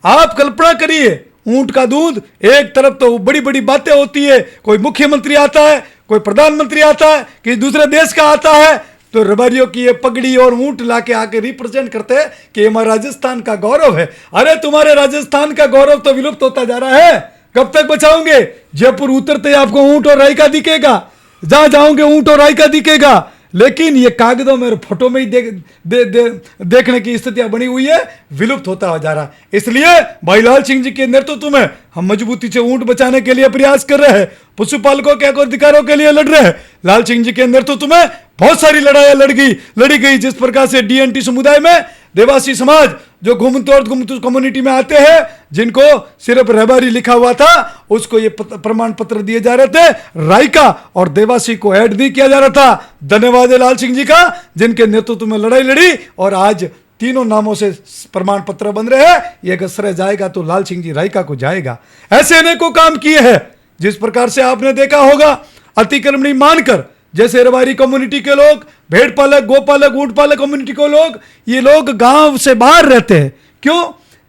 आप कल्पना करिए, ऊंट का दूध, एक तरफ तो बड़ी बड़ी बातें होती है, कोई मुख्यमंत्री आता है, कोई प्रधानमंत्री आता है, कि दूसरे देश का आता है, तो रबारियों की ये पगड़ी और ऊंट लाके आके रिप्रेजेंट करते हैं कि हमारा राजस्थान का गौरव है। अरे तुम्हारे राजस्थान का गौरव तो विलुप्त होता जा रहा है, कब तक बचाओगे? जयपुर उतरते आपको ऊंट और राई का दिखेगा, जहां जाओगे ऊंट और राई का दिखेगा, लेकिन ये कागजों में फोटो में ही देखने की स्थितियां बनी हुई है, विलुप्त होता जा रहा है। इसलिए भाई लाल सिंह जी के नेतृत्व में हम मजबूती से ऊंट बचाने के लिए प्रयास कर रहे हैं, पशुपालकों के अधिकारों के लिए लड़ रहे हैं। लाल सिंह जी के नेतृत्व में बहुत सारी लड़ाइयां लड़ी गई। जिस प्रकार से डीएनटी समुदाय में देवासी समाज जो घुमतू कम्युनिटी में आते हैं, जिनको सिर्फ रहबारी लिखा हुआ था, उसको ये प्रमाण पत्र दिए जा रहे थे, राइका और देवासी को ऐड नहीं किया जा रहा था। धन्यवाद है लाल सिंह जी का, जिनके नेतृत्व में लड़ाई लड़ी और आज तीनों नामों से प्रमाण पत्र बन रहे हैं। ये अगर श्रेय जाएगा तो लाल सिंह जी राइका को जाएगा। ऐसे अनेकों काम किए हैं। जिस प्रकार से आपने देखा होगा, अतिक्रमणी मानकर जैसे रबारी कम्युनिटी के लोग, भेड़ पालक, गोपालक, ऊंट पालक कम्युनिटी के लोग, ये लोग गांव से बाहर रहते हैं। क्यों?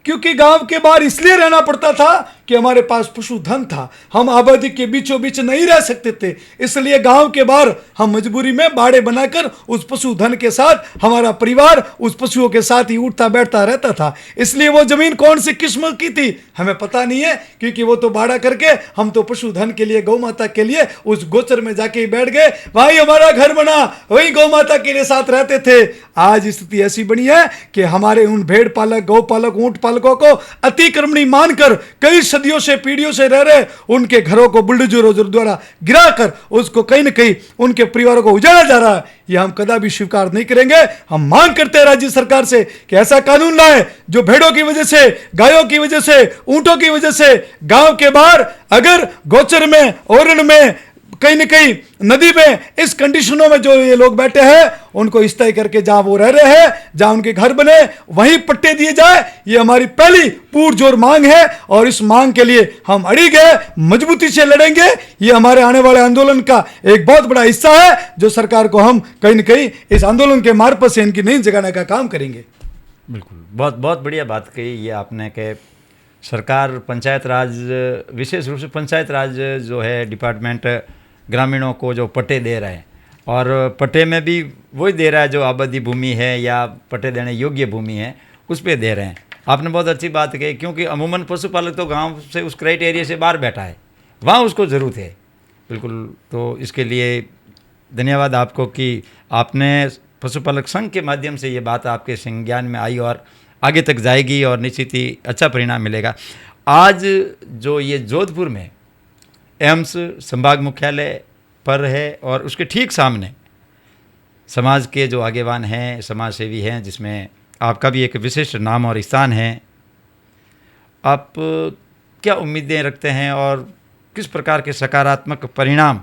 क्योंकि गांव के बाहर इसलिए रहना पड़ता था कि हमारे पास पशुधन था, हम आबादी के बीचों बीच नहीं रह सकते थे, इसलिए गांव के बाहर हम मजबूरी में बाड़े बनाकर उस पशुधन के साथ हमारा परिवार उस पशुओं के साथ ही उठता बैठता रहता था। इसलिए वो जमीन कौन सी किस्म की थी हमें पता नहीं है, क्योंकि वो तो बाड़ा करके हम तो पशुधन के लिए, गौ माता के लिए उस गोचर में जाके बैठ गए, वही हमारा घर बना, वही गौ माता के लिए साथ रहते थे। आज स्थिति ऐसी बनी है कि हमारे उन भेड़ पालक, गौ पालक, ऊंट पालकों को अतिक्रमणी मानकर कई सदियों से, पीढ़ियों से रह रहे उनके घरों को बुलडोजरों द्वारा गिराकर उसको कहीं न कहीं उनके परिवारों को उजाड़ा जा रहा है। ये हम कदापि स्वीकार नहीं करेंगे। हम मांग करते हैं राज्य सरकार से कि ऐसा कानून लाए जो भेड़ों की वजह से, गायों की वजह से, ऊंटों की वजह से गांव के बाहर अगर गोचर में, ओरण में, कहीं न कहीं नदी में इस कंडीशनों में जो ये लोग बैठे हैं, उनको इस तय करके जहां वो रह रहे हैं, जहां उनके घर बने, वहीं पट्टे दिए जाए। ये हमारी पहली पुरजोर मांग है और इस मांग के लिए हम अड़िग है, मजबूती से लड़ेंगे। ये हमारे आने वाले आंदोलन का एक बहुत बड़ा हिस्सा है, जो सरकार को हम कहीं न कहीं इस आंदोलन के मार्फत से इनकी नींद जगाने का काम करेंगे। बिल्कुल, बहुत बहुत बढ़िया बात कही ये आपने कि सरकार पंचायत राज, विशेष रूप से पंचायत राज जो है डिपार्टमेंट, ग्रामीणों को जो पट्टे दे रहा है, और पट्टे में भी वही दे रहा है जो आबादी भूमि है या पट्टे देने योग्य भूमि है, उस पर दे रहे हैं। आपने बहुत अच्छी बात कही, क्योंकि अमूमन पशुपालक तो गांव से उस क्राइटेरिया से बाहर बैठा है, वहाँ उसको ज़रूरत है। बिल्कुल, तो इसके लिए धन्यवाद आपको कि आपने पशुपालक संघ के माध्यम से ये बात आपके संज्ञान में आई और आगे तक जाएगी और निश्चित ही अच्छा परिणाम मिलेगा। आज जो ये जोधपुर में एम्स संभाग मुख्यालय पर है और उसके ठीक सामने समाज के जो आगेवान हैं, समाज सेवी हैं, जिसमें आपका भी एक विशिष्ट नाम और स्थान है, आप क्या उम्मीदें रखते हैं और किस प्रकार के सकारात्मक परिणाम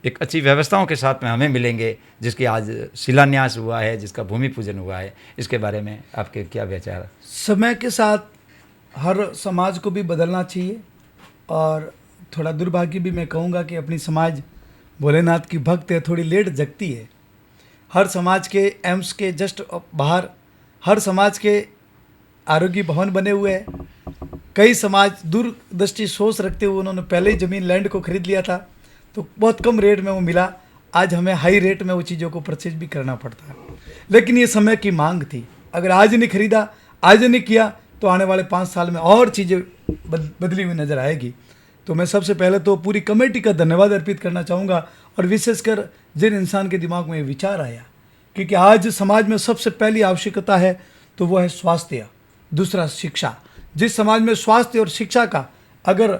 एक अच्छी व्यवस्थाओं के साथ में हमें मिलेंगे, जिसकी आज शिलान्यास हुआ है, जिसका भूमि पूजन हुआ है, इसके बारे में आपके क्या विचार? समय के साथ हर समाज को भी बदलना चाहिए और थोड़ा दुर्भाग्य भी मैं कहूँगा कि अपनी समाज भोलेनाथ की भक्त है, थोड़ी लेट जगती है। हर समाज के एम्स के जस्ट बाहर हर समाज के आरोग्य भवन बने हुए हैं। कई समाज दूरदृष्टि सोच रखते हुए उन्होंने पहले ही ज़मीन लैंड को खरीद लिया था, तो बहुत कम रेट में वो मिला। आज हमें हाई रेट में वो चीज़ों को परचेज भी करना पड़ता है, लेकिन ये समय की मांग थी। अगर आज नहीं खरीदा, आज नहीं किया, तो आने वाले 5 साल में और चीज़ें बदली हुई नज़र आएगी। तो मैं सबसे पहले तो पूरी कमेटी का धन्यवाद अर्पित करना चाहूँगा, और विशेषकर जिन इंसान के दिमाग में ये विचार आया, क्योंकि आज समाज में सबसे पहली आवश्यकता है तो वो है स्वास्थ्य, दूसरा शिक्षा। जिस समाज में स्वास्थ्य और शिक्षा का अगर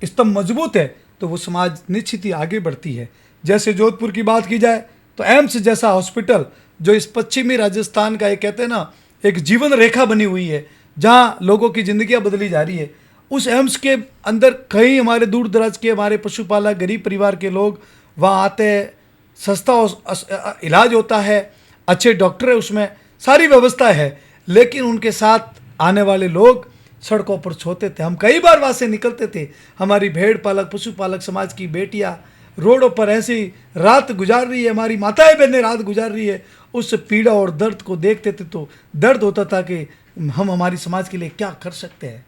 स्तंभ मजबूत है तो वो समाज निश्चित ही आगे बढ़ती है। जैसे जोधपुर की बात की जाए तो एम्स जैसा हॉस्पिटल जो इस पश्चिमी राजस्थान का, एक कहते हैं ना, एक जीवन रेखा बनी हुई है जहाँ लोगों की ज़िंदगियाँ बदली जा रही है, उस एम्स के अंदर कई हमारे दूर दराज के हमारे पशुपालक गरीब परिवार के लोग वहाँ आते हैं, सस्ता इलाज होता है, अच्छे डॉक्टर है, उसमें सारी व्यवस्था है, लेकिन उनके साथ आने वाले लोग सड़कों पर सोते थे। हम कई बार वहाँ से निकलते थे, हमारी भेड़ पालक पशुपालक समाज की बेटियाँ रोडों पर ऐसी रात गुजार रही है, हमारी माताएं बहनें रात गुजार रही है, उस पीड़ा और दर्द को देखते थे तो दर्द होता था कि हम हमारी समाज के लिए क्या कर सकते हैं।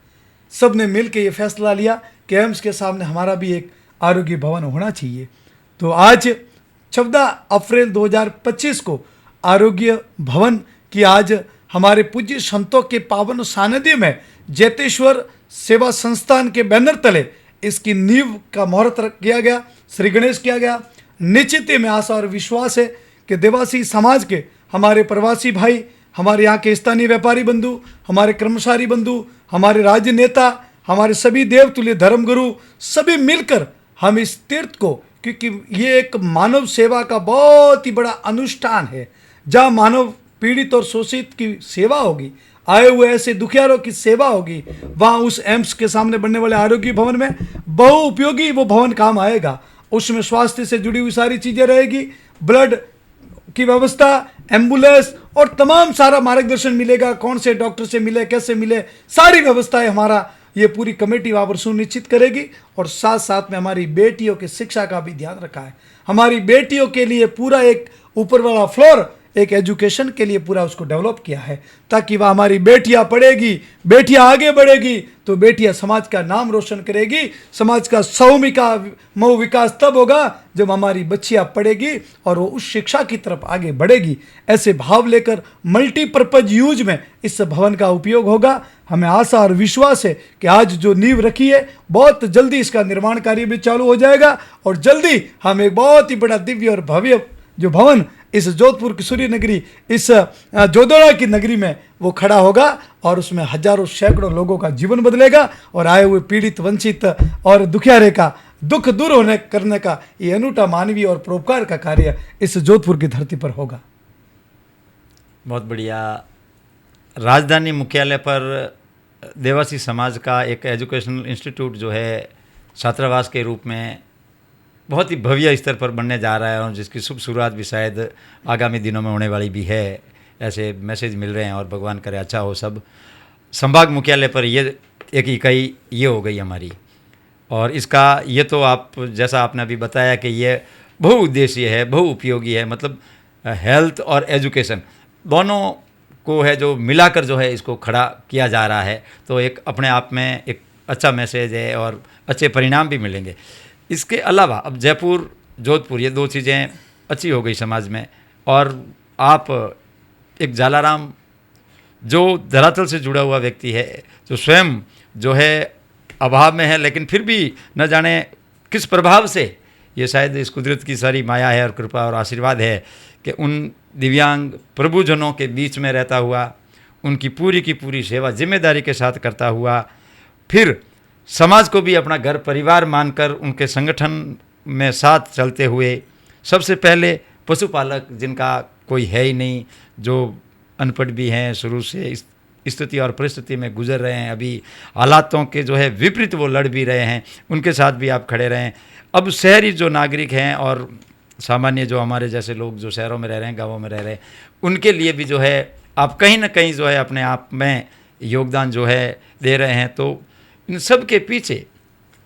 सब ने मिल के ये फैसला लिया कि एम्स के सामने हमारा भी एक आरोग्य भवन होना चाहिए। तो आज 14 अप्रैल 2025 को आरोग्य भवन की आज हमारे पूज्य संतों के पावन सानिध्य में जेतेश्वर सेवा संस्थान के बैनर तले इसकी नींव का मुहूर्त किया गया, श्री गणेश किया गया। निश्चित ही में आशा और विश्वास है कि देवासी समाज के हमारे प्रवासी भाई, हमारे यहाँ के स्थानीय व्यापारी बंधु, हमारे कर्मचारी बंधु, हमारे राज्य नेता, हमारे सभी देवतुल्य धर्मगुरु, सभी मिलकर हम इस तीर्थ को, क्योंकि ये एक मानव सेवा का बहुत ही बड़ा अनुष्ठान है जहाँ मानव पीड़ित और शोषित की सेवा होगी, आए हुए ऐसे दुखियारों की सेवा होगी, वहाँ उस एम्स के सामने बनने वाले आरोग्य भवन में बहु उपयोगी वो भवन काम आएगा। उसमें स्वास्थ्य से जुड़ी हुई सारी चीज़ें रहेगी, ब्लड की व्यवस्था, एम्बुलेंस और तमाम सारा मार्गदर्शन मिलेगा, कौन से डॉक्टर से मिले, कैसे मिले, सारी व्यवस्थाएं हमारा ये पूरी कमेटी वहाँ पर सुनिश्चित करेगी। और साथ साथ में हमारी बेटियों की शिक्षा का भी ध्यान रखा है। हमारी बेटियों के लिए पूरा एक ऊपर वाला फ्लोर एक एजुकेशन के लिए पूरा उसको डेवलप किया है, ताकि वह हमारी बेटियां पढ़ेगी, बेटियां आगे बढ़ेगी तो बेटियां समाज का नाम रोशन करेगी। समाज का समूह विकास तब होगा जब हमारी बच्चियां पढ़ेगी और वो उस शिक्षा की तरफ आगे बढ़ेगी। ऐसे भाव लेकर मल्टीपर्पज यूज में इस भवन का उपयोग होगा। हमें आशा और विश्वास है कि आज जो नींव रखी है बहुत जल्दी इसका निर्माण कार्य भी चालू हो जाएगा और जल्दी हम एक बहुत ही बड़ा दिव्य और भव्य जो भवन इस जोधपुर की सूर्य नगरी, इस जोधोड़ा की नगरी में वो खड़ा होगा और उसमें हजारों सैकड़ों लोगों का जीवन बदलेगा और आए हुए पीड़ित, वंचित और दुखियारे का दुख दूर करने का ये अनूठा मानवीय और परोपकार का कार्य इस जोधपुर की धरती पर होगा। बहुत बढ़िया। राजधानी मुख्यालय पर देवासी समाज का एक एजुकेशनल इंस्टीट्यूट जो है छात्रावास के रूप में बहुत ही भव्य स्तर पर बनने जा रहा है और जिसकी शुभ शुरुआत भी शायद आगामी दिनों में होने वाली भी है, ऐसे मैसेज मिल रहे हैं और भगवान करे अच्छा हो सब। संभाग मुख्यालय पर ये एक इकाई ये हो गई हमारी, और इसका ये तो आप जैसा आपने अभी बताया कि ये बहुउद्देशीय है, बहुउपयोगी है, मतलब हेल्थ और एजुकेशन दोनों को है जो मिलाकर जो है इसको खड़ा किया जा रहा है। तो एक अपने आप में एक अच्छा मैसेज है और अच्छे परिणाम भी मिलेंगे। इसके अलावा अब जयपुर, जोधपुर ये दो चीज़ें अच्छी हो गई समाज में, और आप एक जालाराम जो धरातल से जुड़ा हुआ व्यक्ति है, जो स्वयं जो है अभाव में है लेकिन फिर भी न जाने किस प्रभाव से ये शायद इस कुदरत की सारी माया है और कृपा और आशीर्वाद है कि उन दिव्यांग प्रभुजनों के बीच में रहता हुआ, उनकी पूरी की पूरी सेवा जिम्मेदारी के साथ करता हुआ, फिर समाज को भी अपना घर परिवार मानकर उनके संगठन में साथ चलते हुए, सबसे पहले पशुपालक जिनका कोई है ही नहीं, जो अनपढ़ भी हैं, शुरू से इस स्थिति और परिस्थिति में गुजर रहे हैं, अभी हालातों के जो है विपरीत वो लड़ भी रहे हैं, उनके साथ भी आप खड़े रहें। अब शहरी जो नागरिक हैं और सामान्य जो हमारे जैसे लोग जो शहरों में रह रहे हैं, गाँवों में रह रहे हैं, उनके लिए भी जो है आप कहीं ना कहीं जो है अपने आप में योगदान जो है दे रहे हैं। तो इन सब के पीछे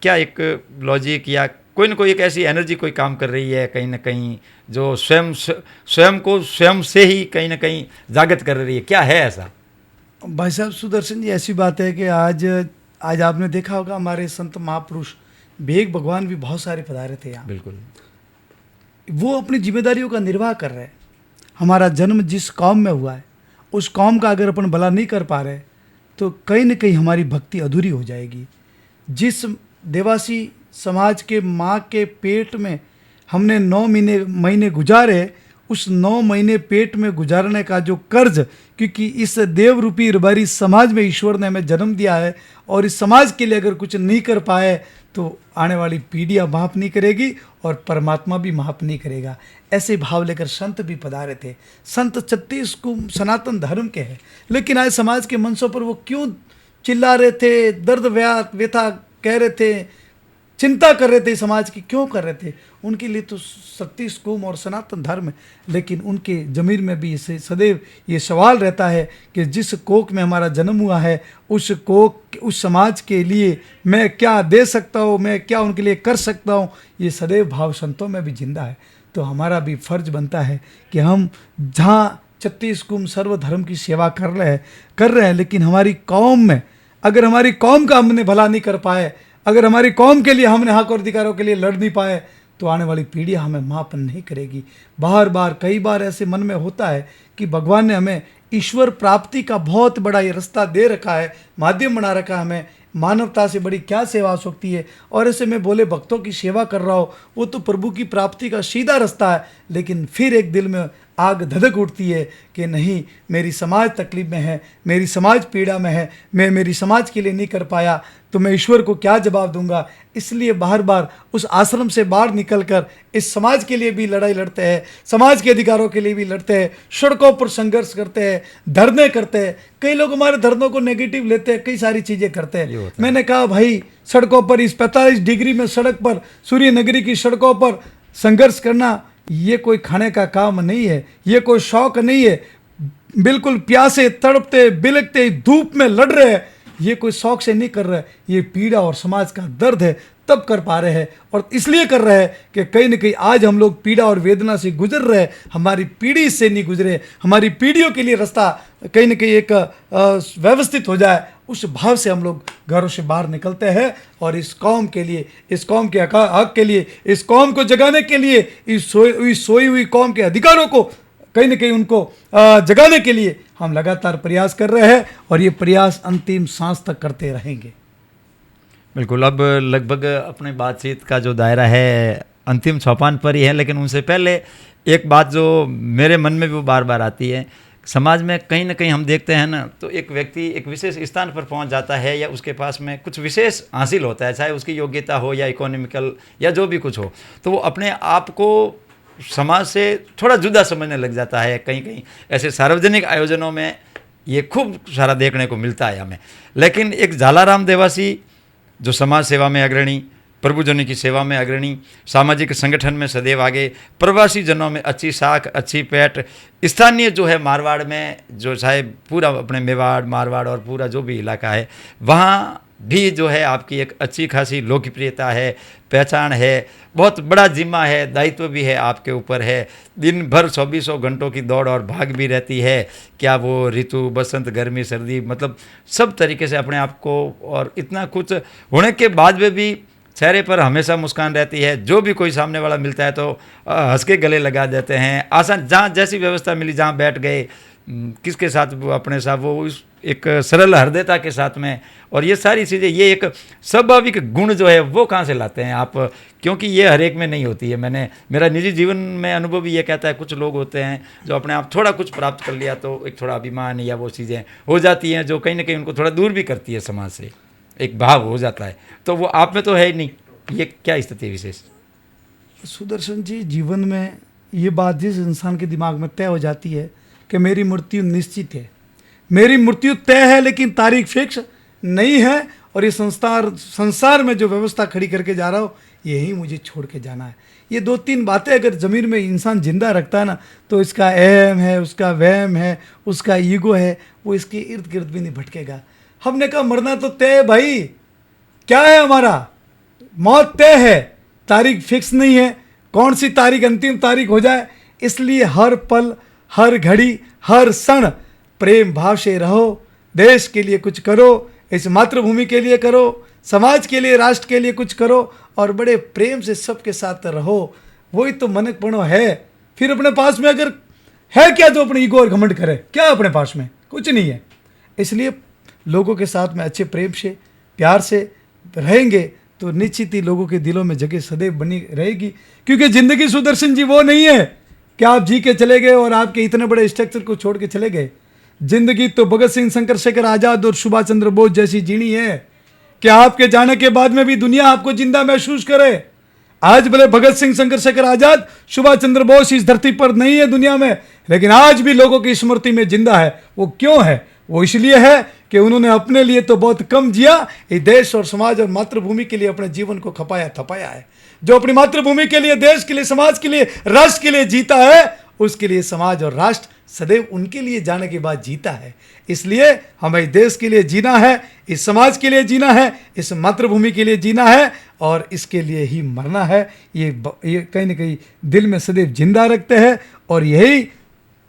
क्या एक लॉजिक या कोई ना कोई एक ऐसी एनर्जी कोई काम कर रही है कहीं ना कहीं, जो स्वयं को स्वयं से ही कहीं ना कहीं जागृत कर रही है, क्या है ऐसा? भाई साहब सुदर्शन जी, ऐसी बात है कि आज आपने देखा होगा हमारे संत महापुरुष बेग भगवान भी बहुत सारे पधारे थे यहाँ। बिल्कुल, वो अपनी जिम्मेदारियों का निर्वाह कर रहे हैं। हमारा जन्म जिस कौम में हुआ है, उस कौम का अगर अपन भला नहीं कर पा रहे तो कहीं न कहीं हमारी भक्ति अधूरी हो जाएगी। जिस देवासी समाज के माँ के पेट में हमने 9 महीने गुजारे, उस 9 महीने पेट में गुजारने का जो कर्ज, क्योंकि इस देव रूपी रबारी समाज में ईश्वर ने हमें जन्म दिया है, और इस समाज के लिए अगर कुछ नहीं कर पाए तो आने वाली पीढ़ियाँ माफ़ नहीं करेगी और परमात्मा भी माफ़ नहीं करेगा। ऐसे भाव लेकर संत भी पधारे थे। संत 36 को सनातन धर्म के हैं, लेकिन आज समाज के मंचों पर वो क्यों चिल्ला रहे थे, दर्द व्यथा कह रहे थे, चिंता कर रहे थे समाज की, क्यों कर रहे थे? उनके लिए तो 36 कुम और सनातन धर्म है, लेकिन उनके ज़मीर में भी इसे सदैव ये सवाल रहता है कि जिस कोख में हमारा जन्म हुआ है, उस कोख, उस समाज के लिए मैं क्या दे सकता हूँ, मैं क्या उनके लिए कर सकता हूँ। ये सदैव भाव संतों में भी जिंदा है। तो हमारा भी फर्ज बनता है कि हम जहाँ 36 कुम सर्वधर्म की सेवा कर रहे हैं, लेकिन हमारी कौम में अगर हमारी कौम का हमने भला नहीं कर पाए, अगर हमारी कौम के लिए हमने हक और अधिकारों के लिए लड़ नहीं पाए, तो आने वाली पीढ़ियाँ हमें माफ़ नहीं करेगी। कई बार ऐसे मन में होता है कि भगवान ने हमें ईश्वर प्राप्ति का बहुत बड़ा ये रास्ता दे रखा है, माध्यम बना रखा है, हमें मानवता से बड़ी क्या सेवा हो सकती है। और ऐसे में बोले भक्तों की सेवा कर रहा हो, वो तो प्रभु की प्राप्ति का सीधा रास्ता है। लेकिन फिर एक दिल में आग धधक उठती है कि नहीं, मेरी समाज तकलीफ में है, मेरी समाज पीड़ा में है, मैं मेरी समाज के लिए नहीं कर पाया तो मैं ईश्वर को क्या जवाब दूंगा। इसलिए बार बार उस आश्रम से बाहर निकलकर इस समाज के लिए भी लड़ाई लड़ते हैं, समाज के अधिकारों के लिए भी लड़ते हैं, सड़कों पर संघर्ष करते हैं, धरने करते हैं। कई लोग हमारे धरनों को नेगेटिव लेते हैं, कई सारी चीज़ें करते हैं। मैंने कहा भाई, सड़कों पर इस 45 डिग्री में सड़क पर, सूर्य नगरी की सड़कों पर संघर्ष करना ये कोई खाने का काम नहीं है, ये कोई शौक नहीं है। बिल्कुल प्यासे, तड़पते, बिलखते धूप में लड़ रहे हैं, ये कोई शौक से नहीं कर रहे, ये पीड़ा और समाज का दर्द है, तब कर पा रहे हैं। और इसलिए कर रहे हैं कि कहीं ना कहीं आज हम लोग पीड़ा और वेदना से गुजर रहे हैं, हमारी पीढ़ी इससे नहीं गुजरे, हमारी पीढ़ियों के लिए रास्ता कहीं ना कहीं एक व्यवस्थित हो जाए, उस भाव से हम लोग घरों से बाहर निकलते हैं। और इस कौम के लिए, इस कौम के हक के लिए, इस कौम को जगाने के लिए, इस सोई हुई कौम के अधिकारों को कहीं ना कहीं उनको जगाने के लिए हम लगातार प्रयास कर रहे हैं, और ये प्रयास अंतिम सांस तक करते रहेंगे। बिल्कुल, अब लगभग अपने बातचीत का जो दायरा है अंतिम सोपान पर ही है, लेकिन उनसे पहले एक बात जो मेरे मन में भी वो बार बार आती है, समाज में कहीं ना कहीं हम देखते हैं ना, तो एक व्यक्ति एक विशेष स्थान पर पहुंच जाता है या उसके पास में कुछ विशेष हासिल होता है, चाहे उसकी योग्यता हो या इकोनॉमिकल या जो भी कुछ हो, तो वो अपने आप को समाज से थोड़ा जुदा समझने लग जाता है। कहीं कहीं ऐसे सार्वजनिक आयोजनों में ये खूब सारा देखने को मिलता है हमें। लेकिन एक झालाराम देवासी जो समाज सेवा में अग्रणी, प्रभुजनों की सेवा में अग्रणी, सामाजिक संगठन में सदैव आगे, प्रवासी जनों में अच्छी साख अच्छी पैठ, स्थानीय जो है मारवाड़ में, जो चाहे पूरा अपने मेवाड़ मारवाड़ और पूरा जो भी इलाका है, वहाँ भी जो है आपकी एक अच्छी खासी लोकप्रियता है, पहचान है, बहुत बड़ा जिम्मा है, दायित्व भी है आपके ऊपर है। दिन भर 24 घंटों की दौड़ और भाग भी रहती है, क्या वो ऋतु, बसंत, गर्मी, सर्दी, मतलब सब तरीके से अपने आप को, और इतना कुछ होने के बाद में भी चेहरे पर हमेशा मुस्कान रहती है। जो भी कोई सामने वाला मिलता है तो हंस के गले लगा देते हैं। आसान, जहाँ जैसी व्यवस्था मिली जहाँ बैठ गए, किसके साथ वो अपने साथ वो एक सरल हृदयता के साथ में, और ये सारी चीज़ें, ये एक स्वाभाविक गुण जो है वो कहाँ से लाते हैं आप, क्योंकि ये हर एक में नहीं होती है। मेरा निजी जीवन में अनुभव भी ये कहता है, कुछ लोग होते हैं जो अपने आप थोड़ा कुछ प्राप्त कर लिया तो एक थोड़ा अभिमान या वो चीज़ें हो जाती हैं जो कहीं ना कहीं उनको थोड़ा दूर भी करती है समाज से, एक भाव हो जाता है, तो वो आप में तो है ही नहीं। ये क्या स्थिति विशेष? सुदर्शन जी, जीवन में ये बात जिस इंसान के दिमाग में तय हो जाती है कि मेरी मृत्यु निश्चित है, मेरी मृत्यु तय है, लेकिन तारीख फिक्स नहीं है, और ये संसार में जो व्यवस्था खड़ी करके जा रहा हो यही मुझे छोड़ के जाना है। ये 2-3 बातें अगर ज़मीन में इंसान जिंदा रखता है ना, तो इसका अहम है, उसका वहम है, उसका ईगो है, वो इसके इर्द गिर्द भी नहीं भटकेगा। हमने कहा मरना तो तय है भाई, क्या है हमारा, मौत तय है, तारीख फिक्स नहीं है, कौन सी तारीख अंतिम तारीख हो जाए। इसलिए हर पल, हर घड़ी, हर क्षण प्रेम भाव से रहो, देश के लिए कुछ करो, इस मातृभूमि के लिए करो, समाज के लिए, राष्ट्र के लिए कुछ करो, और बड़े प्रेम से सबके साथ रहो। वही तो मनकपणो है। फिर अपने पास में अगर है क्या जो अपने ईगो और घमंड करे, क्या अपने पास में कुछ नहीं है। इसलिए लोगों के साथ में अच्छे प्रेम से, प्यार से रहेंगे तो निश्चित ही लोगों के दिलों में जगह सदैव बनी रहेगी। क्योंकि ज़िंदगी सुदर्शन जी वो नहीं है कि आप जी के चले गए और आपके इतने बड़े स्ट्रक्चर को छोड़ के चले गए। जिंदगी तो भगत सिंह, शंकर शेखर आज़ाद और सुभाष चंद्र बोस जैसी जीनी है कि आपके जाने के बाद में भी दुनिया आपको जिंदा महसूस करे। आज भले भगत सिंह, शंकर शेखर आज़ाद, सुभाष चंद्र बोस इस धरती पर नहीं है दुनिया में, लेकिन आज भी लोगों की स्मृति में जिंदा है। वो क्यों है? वो इसलिए है कि उन्होंने अपने लिए तो बहुत कम जिया, ये देश और समाज और मातृभूमि के लिए अपने जीवन को खपाया थपाया है। जो अपनी मातृभूमि के लिए, देश के लिए, समाज के लिए, राष्ट्र के लिए जीता है, उसके लिए समाज और राष्ट्र सदैव उनके लिए जाने के बाद जीता है। इसलिए हमें देश के लिए जीना है, इस समाज के लिए जीना है, इस मातृभूमि के लिए जीना है, और इसके लिए ही मरना है। ये कहीं ना कहीं दिल में सदैव जिंदा रखते हैं, और यही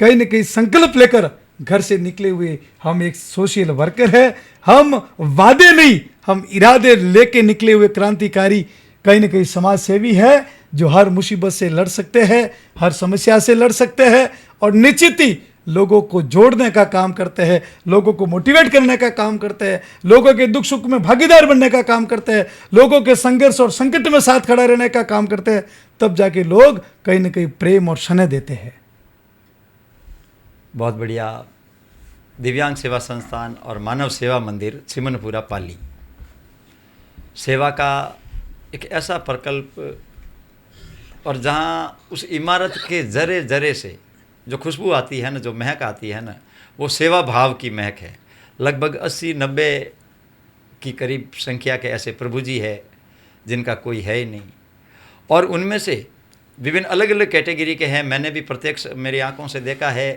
कहीं ना कहीं संकल्प लेकर घर से निकले हुए हम एक सोशल वर्कर है। हम वादे नहीं, हम इरादे लेके निकले हुए क्रांतिकारी कहीं ना कहीं समाज सेवी है, जो हर मुसीबत से लड़ सकते हैं, हर समस्या से लड़ सकते हैं, और निश्चित ही लोगों को जोड़ने का काम करते हैं, लोगों को मोटिवेट करने का काम करते हैं, लोगों के दुख सुख में भागीदार बनने का काम करते हैं, लोगों के संघर्ष और संकट में साथ खड़ा रहने का काम करते हैं। तब जाके लोग कहीं ना कहीं प्रेम और स्नेह देते हैं। बहुत बढ़िया। दिव्यांग सेवा संस्थान और मानव सेवा मंदिर चिमनपुरा पाली, सेवा का एक ऐसा प्रकल्प, और जहाँ उस इमारत के जरे जरे से जो खुशबू आती है ना, जो महक आती है ना, वो सेवा भाव की महक है। लगभग 80-90 की करीब संख्या के ऐसे प्रभु जी है जिनका कोई है ही नहीं, और उनमें से विभिन्न अलग अलग कैटेगरी के हैं। मैंने भी प्रत्यक्ष मेरी आंखों से देखा है।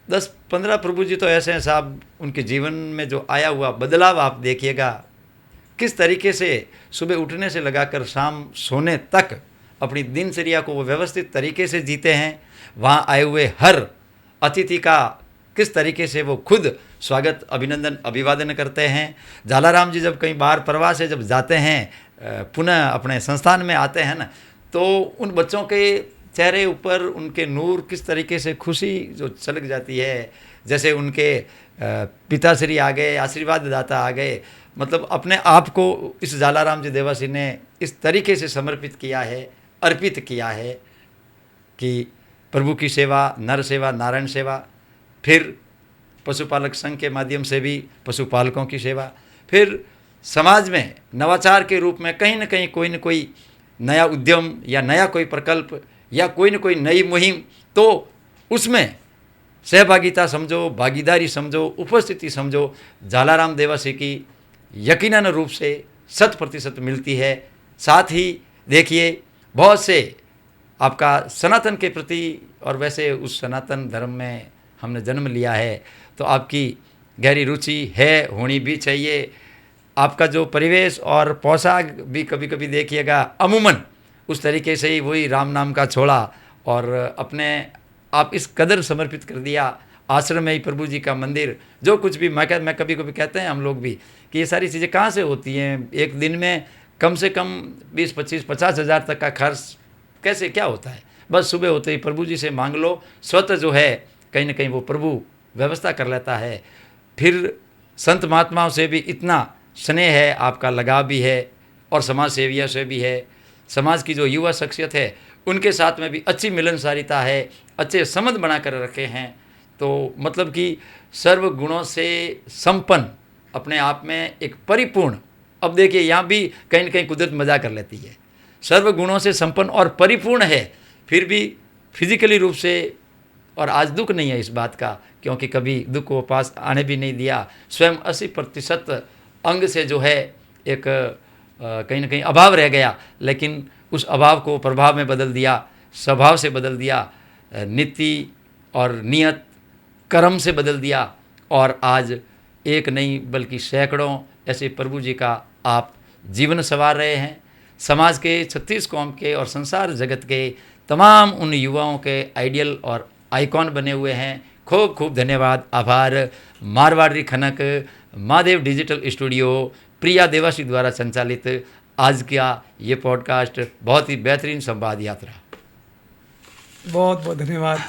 10-15 प्रभु जी तो ऐसे हैं साहब, उनके जीवन में जो आया हुआ बदलाव आप देखिएगा, किस तरीके से सुबह उठने से लगाकर शाम सोने तक अपनी दिनचर्या को वो व्यवस्थित तरीके से जीते हैं। वहाँ आए हुए हर अतिथि का किस तरीके से वो खुद स्वागत, अभिनंदन, अभिवादन करते हैं। झालाराम जी जब कहीं बाहर प्रवास से जब जाते हैं, पुनः अपने संस्थान में आते हैं ना, तो उन बच्चों के चेहरे ऊपर उनके नूर, किस तरीके से खुशी जो छलक जाती है। जैसे उनके पिताश्री आ गए, आशीर्वाद दाता आ गए, मतलब अपने आप को इस झालाराम जी देवासी ने इस तरीके से समर्पित किया है, अर्पित किया है कि प्रभु की सेवा, नर सेवा, नारायण सेवा, फिर पशुपालक संघ के माध्यम से भी पशुपालकों की सेवा, फिर समाज में नवाचार के रूप में कहीं न कोई नया उद्यम या नया कोई प्रकल्प या कोई न कोई नई मुहिम, तो उसमें सहभागिता समझो, भागीदारी समझो, उपस्थिति समझो, झालाराम देवासी की यकीनन रूप से 100% मिलती है। साथ ही देखिए, बहुत से आपका सनातन के प्रति, और वैसे उस सनातन धर्म में हमने जन्म लिया है तो आपकी गहरी रुचि है, होनी भी चाहिए। आपका जो परिवेश और पोशाक भी कभी कभी देखिएगा, अमूमन उस तरीके से ही वही राम नाम का छोड़ा, और अपने आप इस कदर समर्पित कर दिया। आश्रम में ही प्रभु जी का मंदिर, जो कुछ भी मैं कभी कभी कहते हैं हम लोग भी कि ये सारी चीज़ें कहाँ से होती हैं। एक दिन में कम से कम 20-25-50 हज़ार तक का खर्च कैसे क्या होता है। बस सुबह होते ही प्रभु जी से मांग लो, स्वतः जो है कहीं ना कहीं वो प्रभु व्यवस्था कर लेता है। फिर संत महात्माओं से भी इतना स्नेह है, आपका लगाव भी है, और समाज सेवियों से भी है। समाज की जो युवा शख्सियत है उनके साथ में भी अच्छी मिलनसारिता है, अच्छे संबंध बना कर रखे हैं। तो मतलब कि सर्व गुणों से संपन्न, अपने आप में एक परिपूर्ण। अब देखिए यहाँ भी कहीं न कहीं कुदरत मजा कर लेती है। सर्व गुणों से संपन्न और परिपूर्ण है, फिर भी फिजिकली रूप से, और आज दुख नहीं है इस बात का, क्योंकि कभी दुख को पास आने भी नहीं दिया। स्वयं 80% अंग से जो है एक कहीं ना कहीं अभाव रह गया, लेकिन उस अभाव को प्रभाव में बदल दिया, स्वभाव से बदल दिया, नीति और नियत कर्म से बदल दिया, और आज एक नहीं बल्कि सैकड़ों ऐसे प्रभु जी का आप जीवन संवार रहे हैं। समाज के 36 कौम के और संसार जगत के तमाम उन युवाओं के आइडियल और आइकॉन बने हुए हैं। खूब खूब धन्यवाद, आभार। मारवाड़ी खनक महादेव डिजिटल स्टूडियो प्रिया देवासी द्वारा संचालित आज का ये पॉडकास्ट बहुत ही बेहतरीन संवाद यात्रा। बहुत बहुत धन्यवाद।